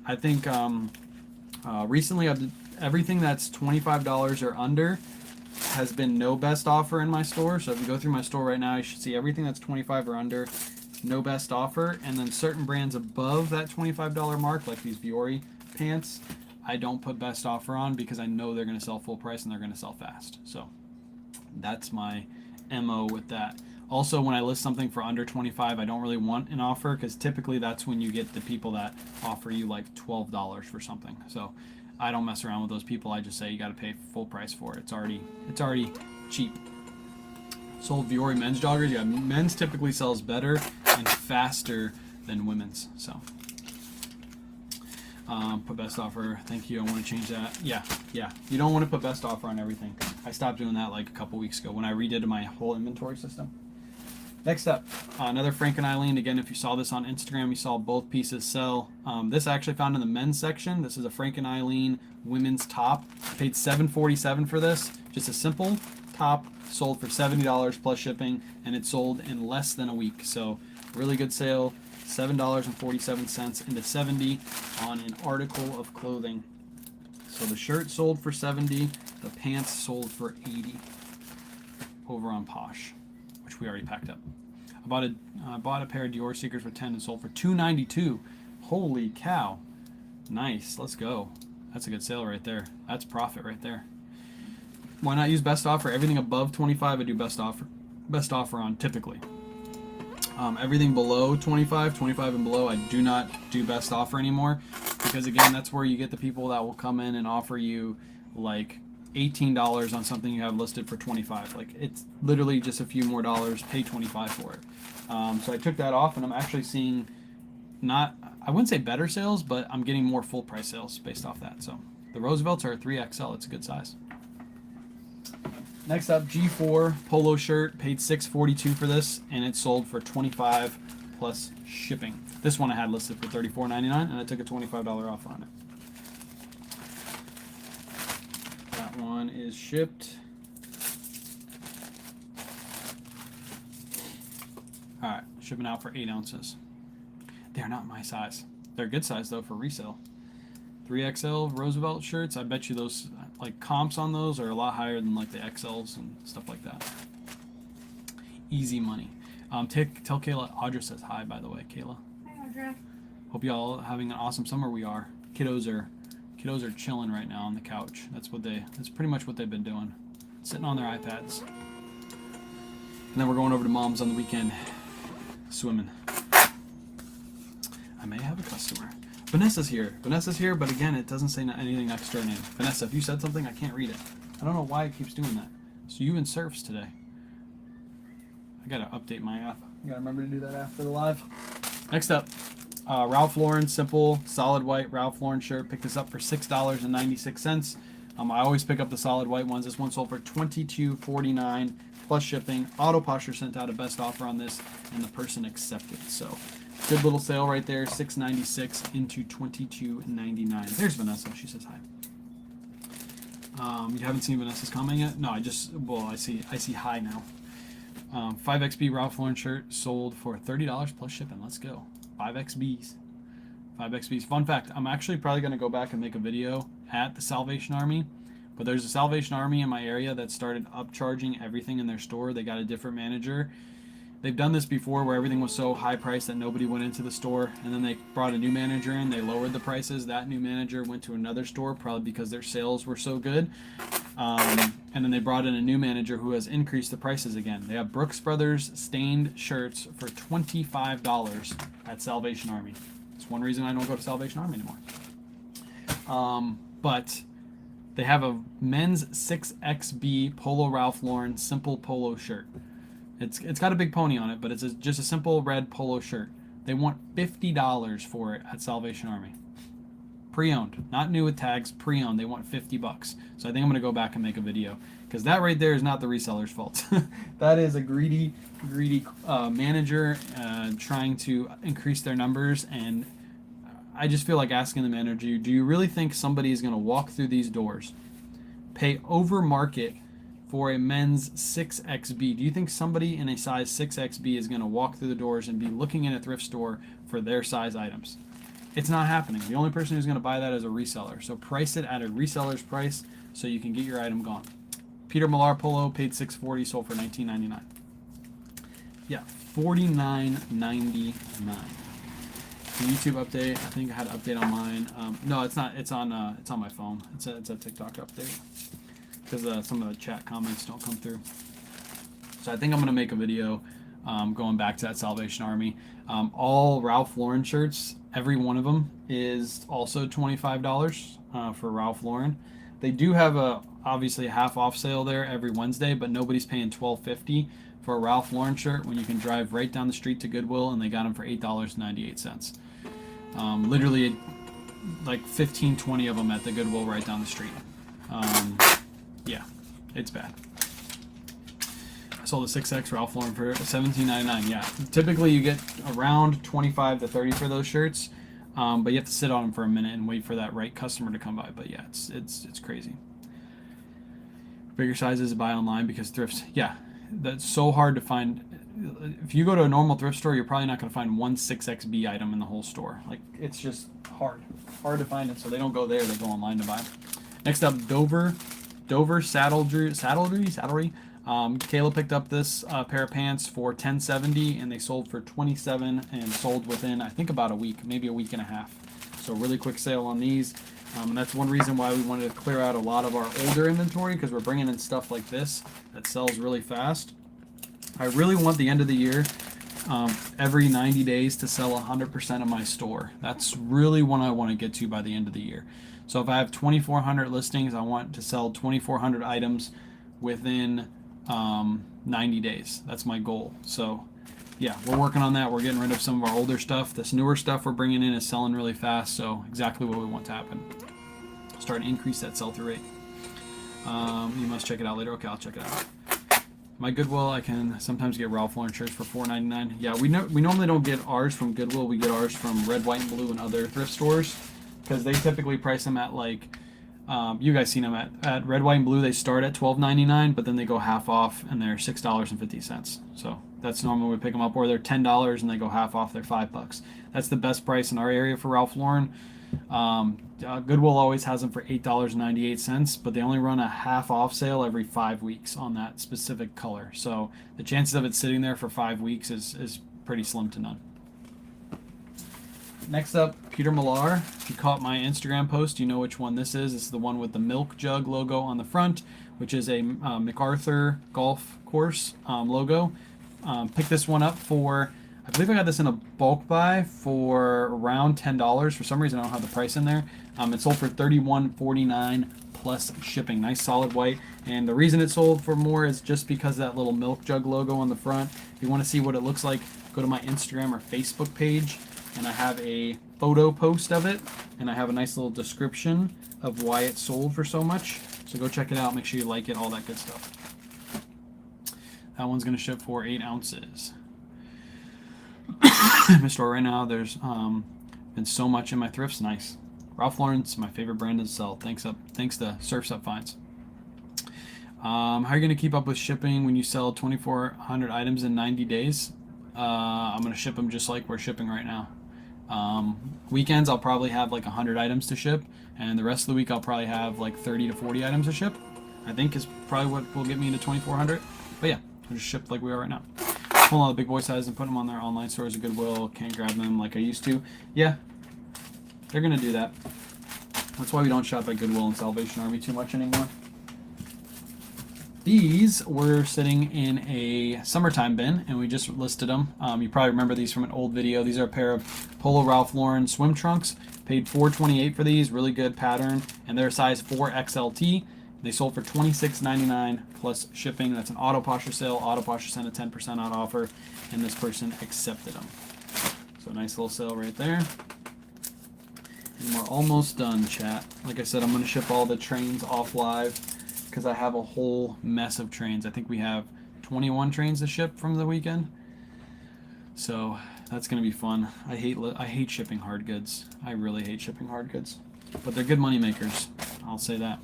I think recently everything that's $25 or under has been no best offer in my store. So if you go through my store right now, you should see everything that's 25 or under, no best offer. And then certain brands above that $25 mark, like these Vuori pants, I don't put best offer on because I know they're going to sell full price and they're going to sell fast. So that's my MO with that. Also, when I list something for under 25, I don't really want an offer because typically that's when you get the people that offer you like $12 for something. So I don't mess around with those people. I just say you got to pay full price for it. It's already cheap. Sold Vuori men's joggers. Yeah, men's typically sells better and faster than women's. So put best offer. Thank you. I want to change that. Yeah. You don't want to put best offer on everything. I stopped doing that like a couple weeks ago when I redid my whole inventory system. Next up, another Frank and Eileen. Again, if you saw this on Instagram, you saw both pieces sell. This I actually found in the men's section. This is a Frank and Eileen women's top. Paid $7.47 for this. Just a simple top, sold for $70 plus shipping, and it sold in less than a week. So really good sale. $7.47 into $70 on an article of clothing. So the shirt sold for $70. The pants sold for $80 over on Posh, which we already packed up. I bought a pair of Dior Secrets for $10 and sold for $2.92. Holy cow. Nice. Let's go. That's a good sale right there. That's profit right there. Why not use best offer? Everything above 25 I do best offer on typically. Everything below 25 and below, I do not do best offer anymore because again, that's where you get the people that will come in and offer you like $18 on something you have listed for 25. Like it's literally just a few more dollars, pay 25 for it. So I took that off and I'm actually seeing I wouldn't say better sales, but I'm getting more full price sales based off that. So the Roosevelts are a 3XL. It's a good size. Next up, G4 polo shirt. Paid $6.42 for this, and it sold for $25 plus shipping. This one I had listed for $34.99, and I took a $25 offer on it. That one is shipped. All right, shipping out for 8 ounces. They're not my size. They're good size though for resale. 3XL Roosevelt shirts. I bet you those like comps on those are a lot higher than like the XLs and stuff like that. Easy money. Tell Kayla Audra says hi, by the way. Kayla. Hi, Audra. Hope y'all having an awesome summer. We are. Kiddos are Kiddos are chilling right now on the couch. That's pretty much what they've been doing. Sitting on their iPads. And then we're going over to mom's on the weekend. Swimming. I may have a customer. Vanessa's here. Vanessa's here, but again, it doesn't say anything next to her name. Vanessa, if you said something, I can't read it. I don't know why it keeps doing that. So you in surfs today. I gotta update my app. I gotta remember to do that after the live. Next up, Ralph Lauren simple solid white Ralph Lauren shirt. Picked this up for $6.96. I always pick up the solid white ones. This one sold for $22.49 plus shipping. Auto Posture sent out a best offer on this, and the person accepted. So good little sale right there. $6.96 into $22.99. There's Vanessa. She says hi. You haven't seen Vanessa's comment yet? No, I see hi now. 5XB Ralph Lauren shirt sold for $30 plus shipping. Let's go. 5XBs. 5XBs. Fun fact, I'm actually probably going to go back and make a video at the Salvation Army. But there's a Salvation Army in my area that started upcharging everything in their store. They got a different manager. They've done this before where everything was so high priced that nobody went into the store. And then they brought a new manager in. They lowered the prices. That new manager went to another store probably because their sales were so good. And then they brought in a new manager who has increased the prices again. They have Brooks Brothers stained shirts for $25 at Salvation Army. It's one reason I don't go to Salvation Army anymore. But they have a men's 6XB Polo Ralph Lauren simple polo shirt. It's got a big pony on it, but it's just a simple red polo shirt. They want $50 for it at Salvation Army. Pre-owned, not new with tags, pre-owned. They want $50. So I think I'm gonna go back and make a video because that right there is not the reseller's fault. That is a greedy manager trying to increase their numbers, and I just feel like asking the manager, do you really think somebody is gonna walk through these doors, pay over market for a men's 6XB? Do you think somebody in a size 6XB is gonna walk through the doors and be looking in a thrift store for their size items? It's not happening. The only person who's going to buy that is a reseller. So price it at a reseller's price so you can get your item gone. Peter Millar Polo paid $6.40, sold for $19.99. Yeah, $49.99. The YouTube update. I think I had an update on mine. No, it's not. It's on my phone. It's a TikTok update because some of the chat comments don't come through. So I think I'm going to make a video going back to that Salvation Army. All Ralph Lauren shirts, every one of them is also $25 for Ralph Lauren. They do have obviously a half off sale there every Wednesday, but nobody's paying $12.50 for a Ralph Lauren shirt when you can drive right down the street to Goodwill, and they got them for $8.98. Literally like 15, 20 of them at the Goodwill right down the street. Yeah, it's bad. I sold a 6X Ralph Lauren for $17.99. Yeah, typically you get around 25 to 30 for those shirts, but you have to sit on them for a minute and wait for that right customer to come by. But yeah, it's crazy. Bigger sizes buy online because thrifts. Yeah, that's so hard to find. If you go to a normal thrift store, you're probably not going to find one 6XB item in the whole store. Like, it's just hard to find it. So they don't go there; they go online to buy. Next up, Dover saddlery. Kayla picked up this pair of pants for $10.70, and they sold for $27 and sold within, I think, about a week, maybe a week and a half. So really quick sale on these. And that's one reason why we wanted to clear out a lot of our older inventory, because we're bringing in stuff like this that sells really fast. I really want the end of the year, every 90 days, to sell 100% of my store. That's really what I want to get to by the end of the year. So if I have 2,400 listings, I want to sell 2,400 items within 90 days. That's my goal. So yeah, we're working on that. We're getting rid of some of our older stuff. This newer stuff we're bringing in is selling really fast, so exactly what we want to happen. Start to increase that sell-through rate. You must check it out later. Okay, I'll check it out. My Goodwill, I can sometimes get Ralph Lauren shirts for $4.99. Yeah, we normally don't get ours from Goodwill. We get ours from Red, White, and Blue and other thrift stores, because they typically price them at like, you guys seen them at Red, White, and Blue. They start at $12.99, but then they go half off and they're $6.50. So that's normally we pick them up, or they're $10 and they go half off. They're $5. That's the best price in our area for Ralph Lauren. Goodwill always has them for $8.98, but they only run a half off sale every 5 weeks on that specific color. So the chances of it sitting there for 5 weeks is pretty slim to none. next up, Peter Millar. If you caught my Instagram post, you know which one this is. This is the one with the milk jug logo on the front, which is a MacArthur golf course logo. Picked this one up for, I believe I got this in a bulk buy for around $10. For some reason, I don't have the price in there. It sold for $31.49 plus shipping. Nice solid white. And the reason it sold for more is just because of that little milk jug logo on the front. If you want to see what it looks like, go to my Instagram or Facebook page, and I have a photo post of it, and I have a nice little description of why it sold for so much. So go check it out. Make sure you like it, all that good stuff. That one's going to ship for 8 ounces. In my store right now, there's been so much in my thrifts. Nice. Ralph Lauren's my favorite brand to sell. Thanks to Surf's Up Finds. How are you going to keep up with shipping when you sell 2,400 items in 90 days? I'm going to ship them just like we're shipping right now. Weekends, I'll probably have like 100 items to ship, and the rest of the week, I'll probably have like 30 to 40 items to ship. I think is probably what will get me into 2,400. But yeah, I'll just ship like we are right now. Pull all the big boy sizes and put them on their online stores at Goodwill. Can't grab them like I used to. Yeah, they're going to do that. That's why we don't shop at Goodwill and Salvation Army too much anymore. These were sitting in a summertime bin, and we just listed them. You probably remember these from an old video. These are a pair of Polo Ralph Lauren swim trunks. Paid $4.28 for these. Really good pattern, and they're size 4XLT. They sold for $26.99 plus shipping. That's an Auto Posture sale. Auto Posture sent a 10% out offer, and this person accepted them. So nice little sale right there. And we're almost done, chat. Like I said, I'm going to ship all the trains off live because I have a whole mess of trains. I think we have 21 trains to ship from the weekend. So that's going to be fun. I hate shipping hard goods. I really hate shipping hard goods. But they're good money makers. I'll say that.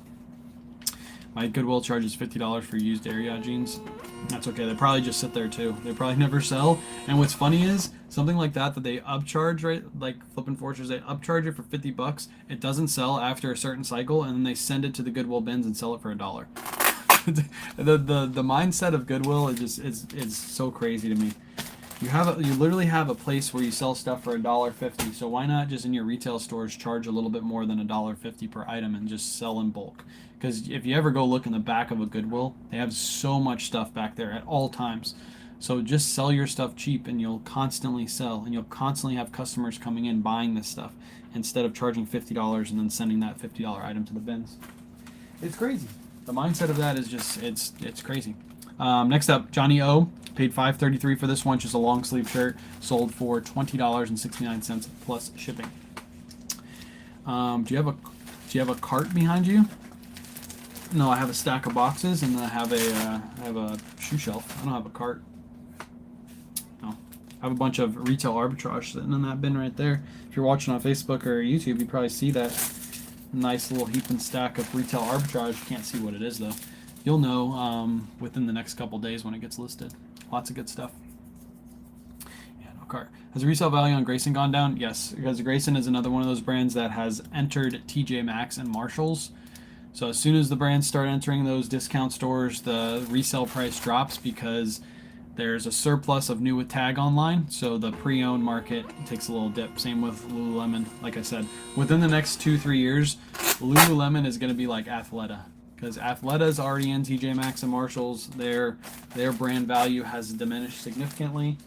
My Goodwill charges $50 for used Ariat jeans. That's okay. They probably just sit there too. They probably never sell. And what's funny is something like that they upcharge, right? Like Flippin' Fortress, they upcharge it for $50. It doesn't sell after a certain cycle, and then they send it to the Goodwill bins and sell it for $1. the mindset of Goodwill is so crazy to me. You literally have a place where you sell stuff for $1.50. So why not just in your retail stores charge a little bit more than $1.50 per item and just sell in bulk? Because if you ever go look in the back of a Goodwill, they have so much stuff back there at all times. So just sell your stuff cheap, and you'll constantly sell, and you'll constantly have customers coming in buying this stuff instead of charging $50 and then sending that $50 item to the bins. It's crazy. The mindset of that is just it's crazy. Next up, Johnny O paid $5.33 for this one. Just a long sleeve shirt, sold for $20.69 plus shipping. Do you have a cart behind you? No, I have a stack of boxes, and I have a shoe shelf. I don't have a cart. No, I have a bunch of retail arbitrage sitting in that bin right there. If you're watching on Facebook or YouTube, you probably see that nice little heap and stack of retail arbitrage. You can't see what it is though. You'll know within the next couple days when it gets listed. Lots of good stuff. Yeah, no cart. Has the resale value on Grayson gone down? Yes, because Grayson is another one of those brands that has entered TJ Maxx and Marshalls. So as soon as the brands start entering those discount stores, the resale price drops because there's a surplus of new with tag online. So the pre-owned market takes a little dip. Same with Lululemon. Like I said, within the next 2-3 years, Lululemon is going to be like Athleta. Because Athleta is already in TJ Maxx and Marshalls. Their brand value has diminished significantly.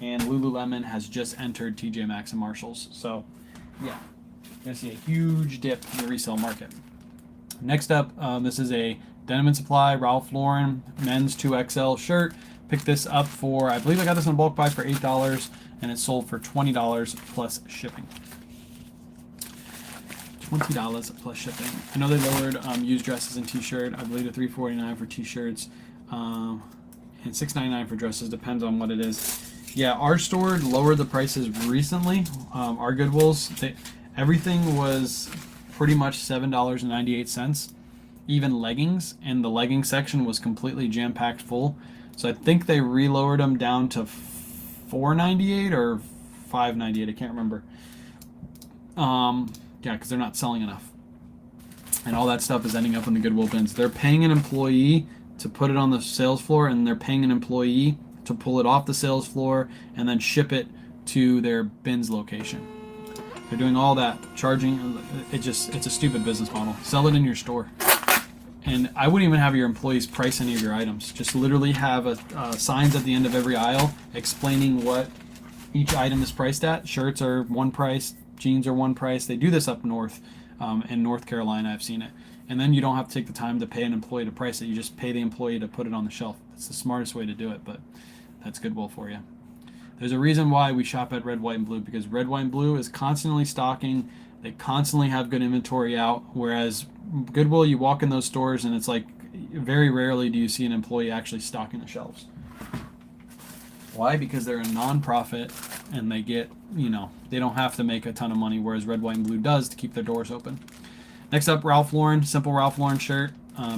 And Lululemon has just entered TJ Maxx and Marshalls. So yeah, you're going to see a huge dip in the resale market. Next up, this is a Denim & Supply Ralph Lauren men's 2XL shirt. Picked this up for, I believe I got this on bulk buy for $8, and it sold for $20 plus shipping. $20 plus shipping. I know they lowered used dresses and t-shirt. I believe to $3.49 for t-shirts, and $6.99 for dresses. Depends on what it is. Yeah, our store lowered the prices recently. Our Goodwills, everything was pretty much $7.98, even leggings, and the legging section was completely jam-packed full. So I think they relowered them down to $4.98 or $5.98. I can't remember. Yeah, because they're not selling enough, and all that stuff is ending up in the Goodwill bins. They're paying an employee to put it on the sales floor, and they're paying an employee to pull it off the sales floor and then ship it to their bins location. They're doing all that, charging. It's a stupid business model. Sell it in your store. And I wouldn't even have your employees price any of your items. Just literally have signs at the end of every aisle explaining what each item is priced at. Shirts are one price, jeans are one price. They do this up north, in North Carolina. I've seen it. And then you don't have to take the time to pay an employee to price it. You just pay the employee to put it on the shelf. That's the smartest way to do it, but that's Goodwill for you. There's a reason why we shop at Red, White, and Blue, because Red, White, and Blue is constantly stocking. They constantly have good inventory out, whereas Goodwill, you walk in those stores and it's like very rarely do you see an employee actually stocking the shelves. Why? Because they're a non-profit and they get, they don't have to make a ton of money, whereas Red, White, and Blue does to keep their doors open. Next up, Ralph Lauren, simple Ralph Lauren shirt,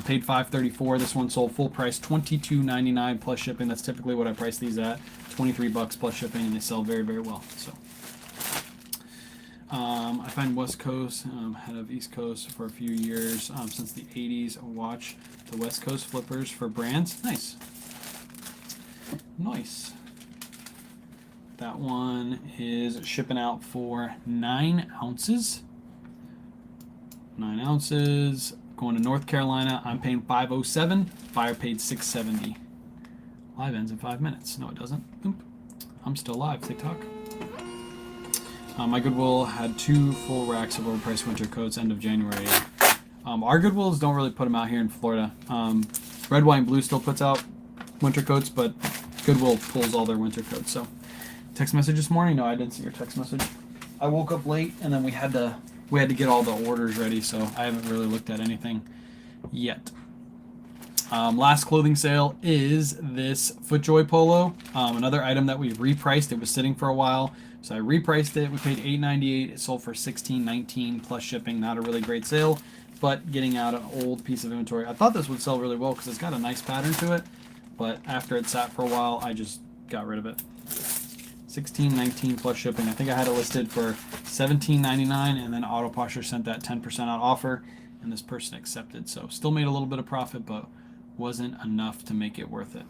paid $5.34. This one sold full price $22.99 plus shipping. That's typically what I price these at, $23 plus shipping, and they sell very, very well. So, I find West Coast ahead of East Coast for a few years, since the 80s. I watch the West Coast flippers for brands. Nice. That one is shipping out for 9 ounces. 9 ounces. Going to North Carolina. I'm paying $5.07. Buyer paid $6.70. Live ends in 5 minutes. No, it doesn't. Oop. I'm still live. TikTok. My Goodwill had 2 full racks of overpriced winter coats end of January. Our Goodwills don't really put them out here in Florida. Red, White, and Blue still puts out winter coats, but Goodwill pulls all their winter coats. So, text message this morning? No, I didn't see your text message. I woke up late and then we had to get all the orders ready, so I haven't really looked at anything yet. Last clothing sale is this FootJoy polo, another item that we repriced. It was sitting for a while, so I repriced it. We paid $8.98. It sold for $16.19 plus shipping. Not a really great sale, but getting out an old piece of inventory. I thought this would sell really well because it's got a nice pattern to it, but after it sat for a while, I just got rid of it. $16.19 plus shipping. I think I had it listed for $17.99, and then Autoposher sent that 10% out offer, and this person accepted. So still made a little bit of profit, but wasn't enough to make it worth it.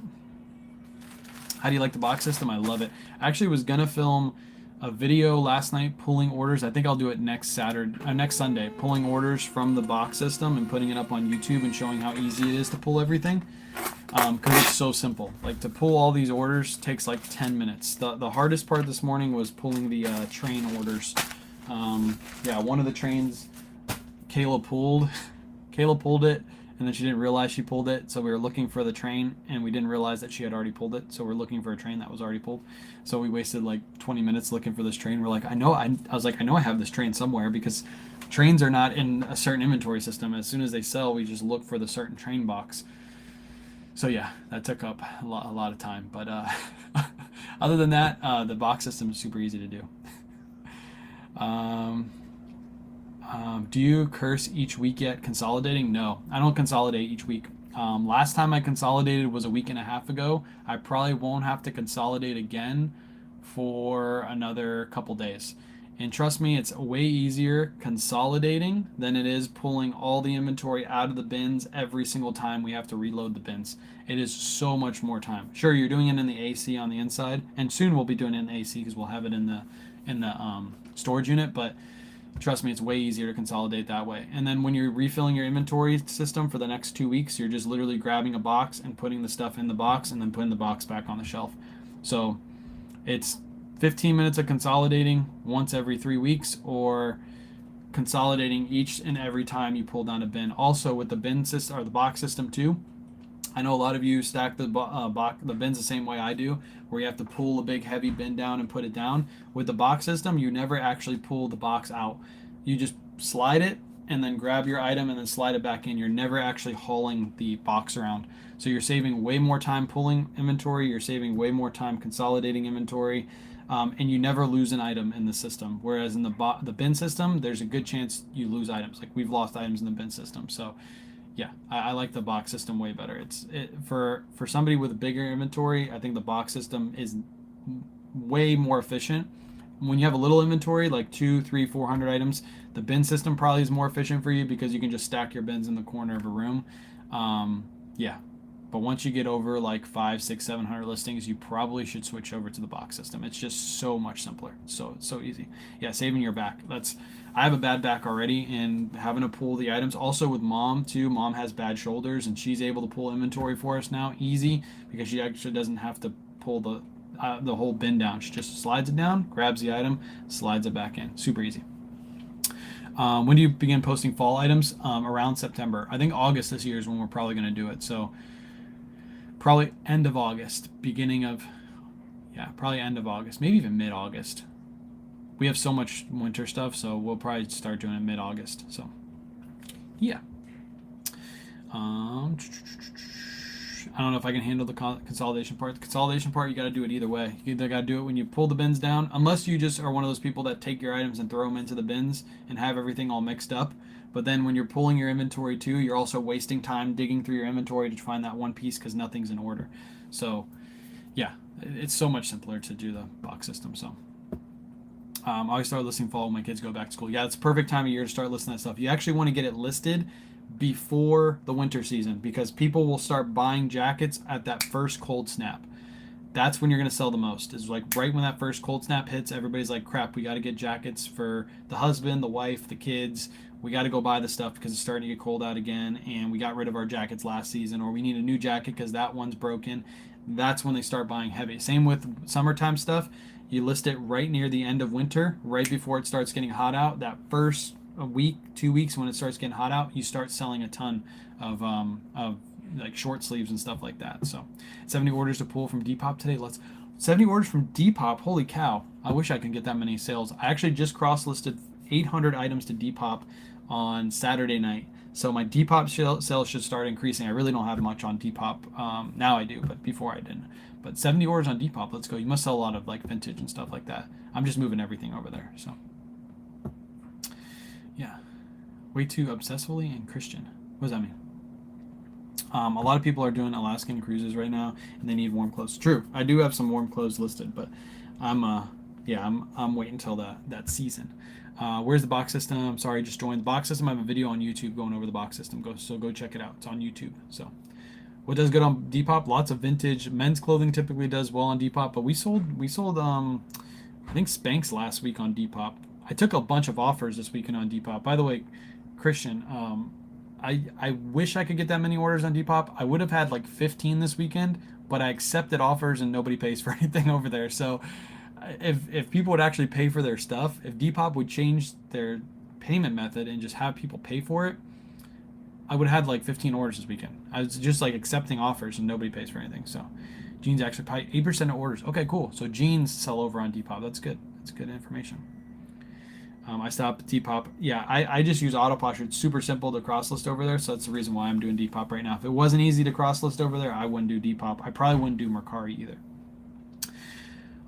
How do you like the box system? I love it. I actually was gonna film a video last night pulling orders. I think I'll do it next Sunday, pulling orders from the box system and putting it up on YouTube and showing how easy it is to pull everything. Because it's so simple. Like, to pull all these orders takes like 10 minutes. The hardest part this morning was pulling the train orders. One of the trains Kayla pulled it, and then she didn't realize she pulled it, so we were looking for the train and we didn't realize that she had already pulled it, so we're looking for a train that was already pulled. So we wasted like 20 minutes looking for this train. We're like, I was like, I know I have this train somewhere, because trains are not in a certain inventory system. As soon as they sell, we just look for the certain train box. So yeah, that took up a lot of time, but other than that, the box system is super easy to do. Do you curse each week yet consolidating? No, I don't consolidate each week. Last time I consolidated was a week and a half ago. I probably won't have to consolidate again for another couple days. And trust me, it's way easier consolidating than it is pulling all the inventory out of the bins every single time we have to reload the bins. It is so much more time. Sure, you're doing it in the AC on the inside, and soon we'll be doing it in the AC because we'll have it in the storage unit, but trust me, it's way easier to consolidate that way. And then when you're refilling your inventory system for the next 2 weeks, you're just literally grabbing a box and putting the stuff in the box and then putting the box back on the shelf. So it's 15 minutes of consolidating once every 3 weeks, or consolidating each and every time you pull down a bin. Also with the bin system, or the box system too, I know a lot of you stack the bins the same way I do, where you have to pull a big heavy bin down and put it down. With the box system, you never actually pull the box out. You just slide it and then grab your item and then slide it back in. You're never actually hauling the box around. So you're saving way more time pulling inventory, you're saving way more time consolidating inventory, and you never lose an item in the system. Whereas in the bin system, there's a good chance you lose items. Like, we've lost items in the bin system. So yeah, I like the box system way better. For somebody with a bigger inventory, I think the box system is way more efficient. When you have a little inventory, like 200, 300, 400 items, the bin system probably is more efficient for you because you can just stack your bins in the corner of a room. Yeah, But once you get over like 5, 6, 700 listings, you probably should switch over to the box system. It's just so much simpler. So easy. Yeah, saving your back. I have a bad back already, and having to pull the items. Also with mom too. Mom has bad shoulders, and she's able to pull inventory for us now easy because she actually doesn't have to pull the whole bin down. She just slides it down, grabs the item, slides it back in. Super easy. When do you begin posting fall items? Around September. I think August this year is when we're probably going to do it. So probably end of August, probably end of August, maybe even mid-August. We have so much winter stuff, so we'll probably start doing it mid-August. So, yeah. I don't know if I can handle the consolidation part. The consolidation part, you got to do it either way. You either got to do it when you pull the bins down, unless you just are one of those people that take your items and throw them into the bins and have everything all mixed up. But then when you're pulling your inventory too, you're also wasting time digging through your inventory to find that one piece because nothing's in order. So, yeah, it's so much simpler to do the box system. So, I always start listing fall when my kids go back to school. Yeah, it's perfect time of year to start listing that stuff. You actually want to get it listed before the winter season because people will start buying jackets at that first cold snap. That's when you're going to sell the most. Is like right when that first cold snap hits, everybody's like, crap, we got to get jackets for the husband, the wife, the kids. We got to go buy the stuff because it's starting to get cold out again, and we got rid of our jackets last season, or we need a new jacket because that one's broken. That's when they start buying heavy. Same with summertime stuff. You list it right near the end of winter, right before it starts getting hot out. That first week, 2 weeks when it starts getting hot out, you start selling a ton of like short sleeves and stuff like that. So 70 orders to pull from Depop today. 70 orders from Depop. Holy cow. I wish I could get that many sales. I actually just cross-listed 800 items to Depop on Saturday night. So my Depop sales should start increasing. I really don't have much on Depop. Now I do, but before I didn't. But 70 orders on Depop. Let's go. You must sell a lot of like vintage and stuff like that. I'm just moving everything over there. So yeah. Way too obsessively and Christian. What does that mean? A lot of people are doing Alaskan cruises right now, and they need warm clothes. True, I do have some warm clothes listed, but I'm waiting until that season. Where's the box system? I'm sorry, just joined the box system. I have a video on YouTube going over the box system. Go check it out. It's on YouTube. So, what does good on Depop? Lots of vintage men's clothing typically does well on Depop, but we sold I think Spanx last week on Depop. I took a bunch of offers this weekend on Depop. By the way, Christian, I wish I could get that many orders on Depop. I would have had like 15 this weekend, but I accepted offers and nobody pays for anything over there. So if people would actually pay for their stuff, if Depop would change their payment method and just have people pay for it, I would have had like 15 orders this weekend. I was just like accepting offers and nobody pays for anything. So jeans actually pay 8% of orders. Okay, cool. So jeans sell over on Depop. That's good. That's good information. I stopped Depop. Yeah, I just use Autoposture. It's super simple to cross-list over there, so that's the reason why I'm doing Depop right now. If it wasn't easy to cross-list over there, I wouldn't do Depop. I probably wouldn't do Mercari either.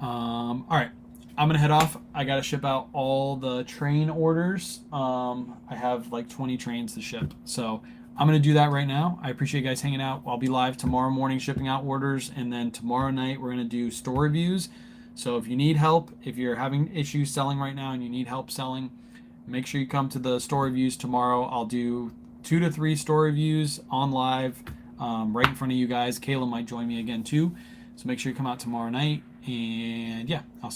All right, I'm going to head off. I got to ship out all the train orders. I have like 20 trains to ship, so I'm going to do that right now. I appreciate you guys hanging out. I'll be live tomorrow morning shipping out orders, and then tomorrow night we're going to do store reviews. So if you need help, if you're having issues selling right now and you need help selling, make sure you come to the store reviews tomorrow. I'll do 2 to 3 store reviews on live right in front of you guys. Kayla might join me again too. So make sure you come out tomorrow night. And yeah, I'll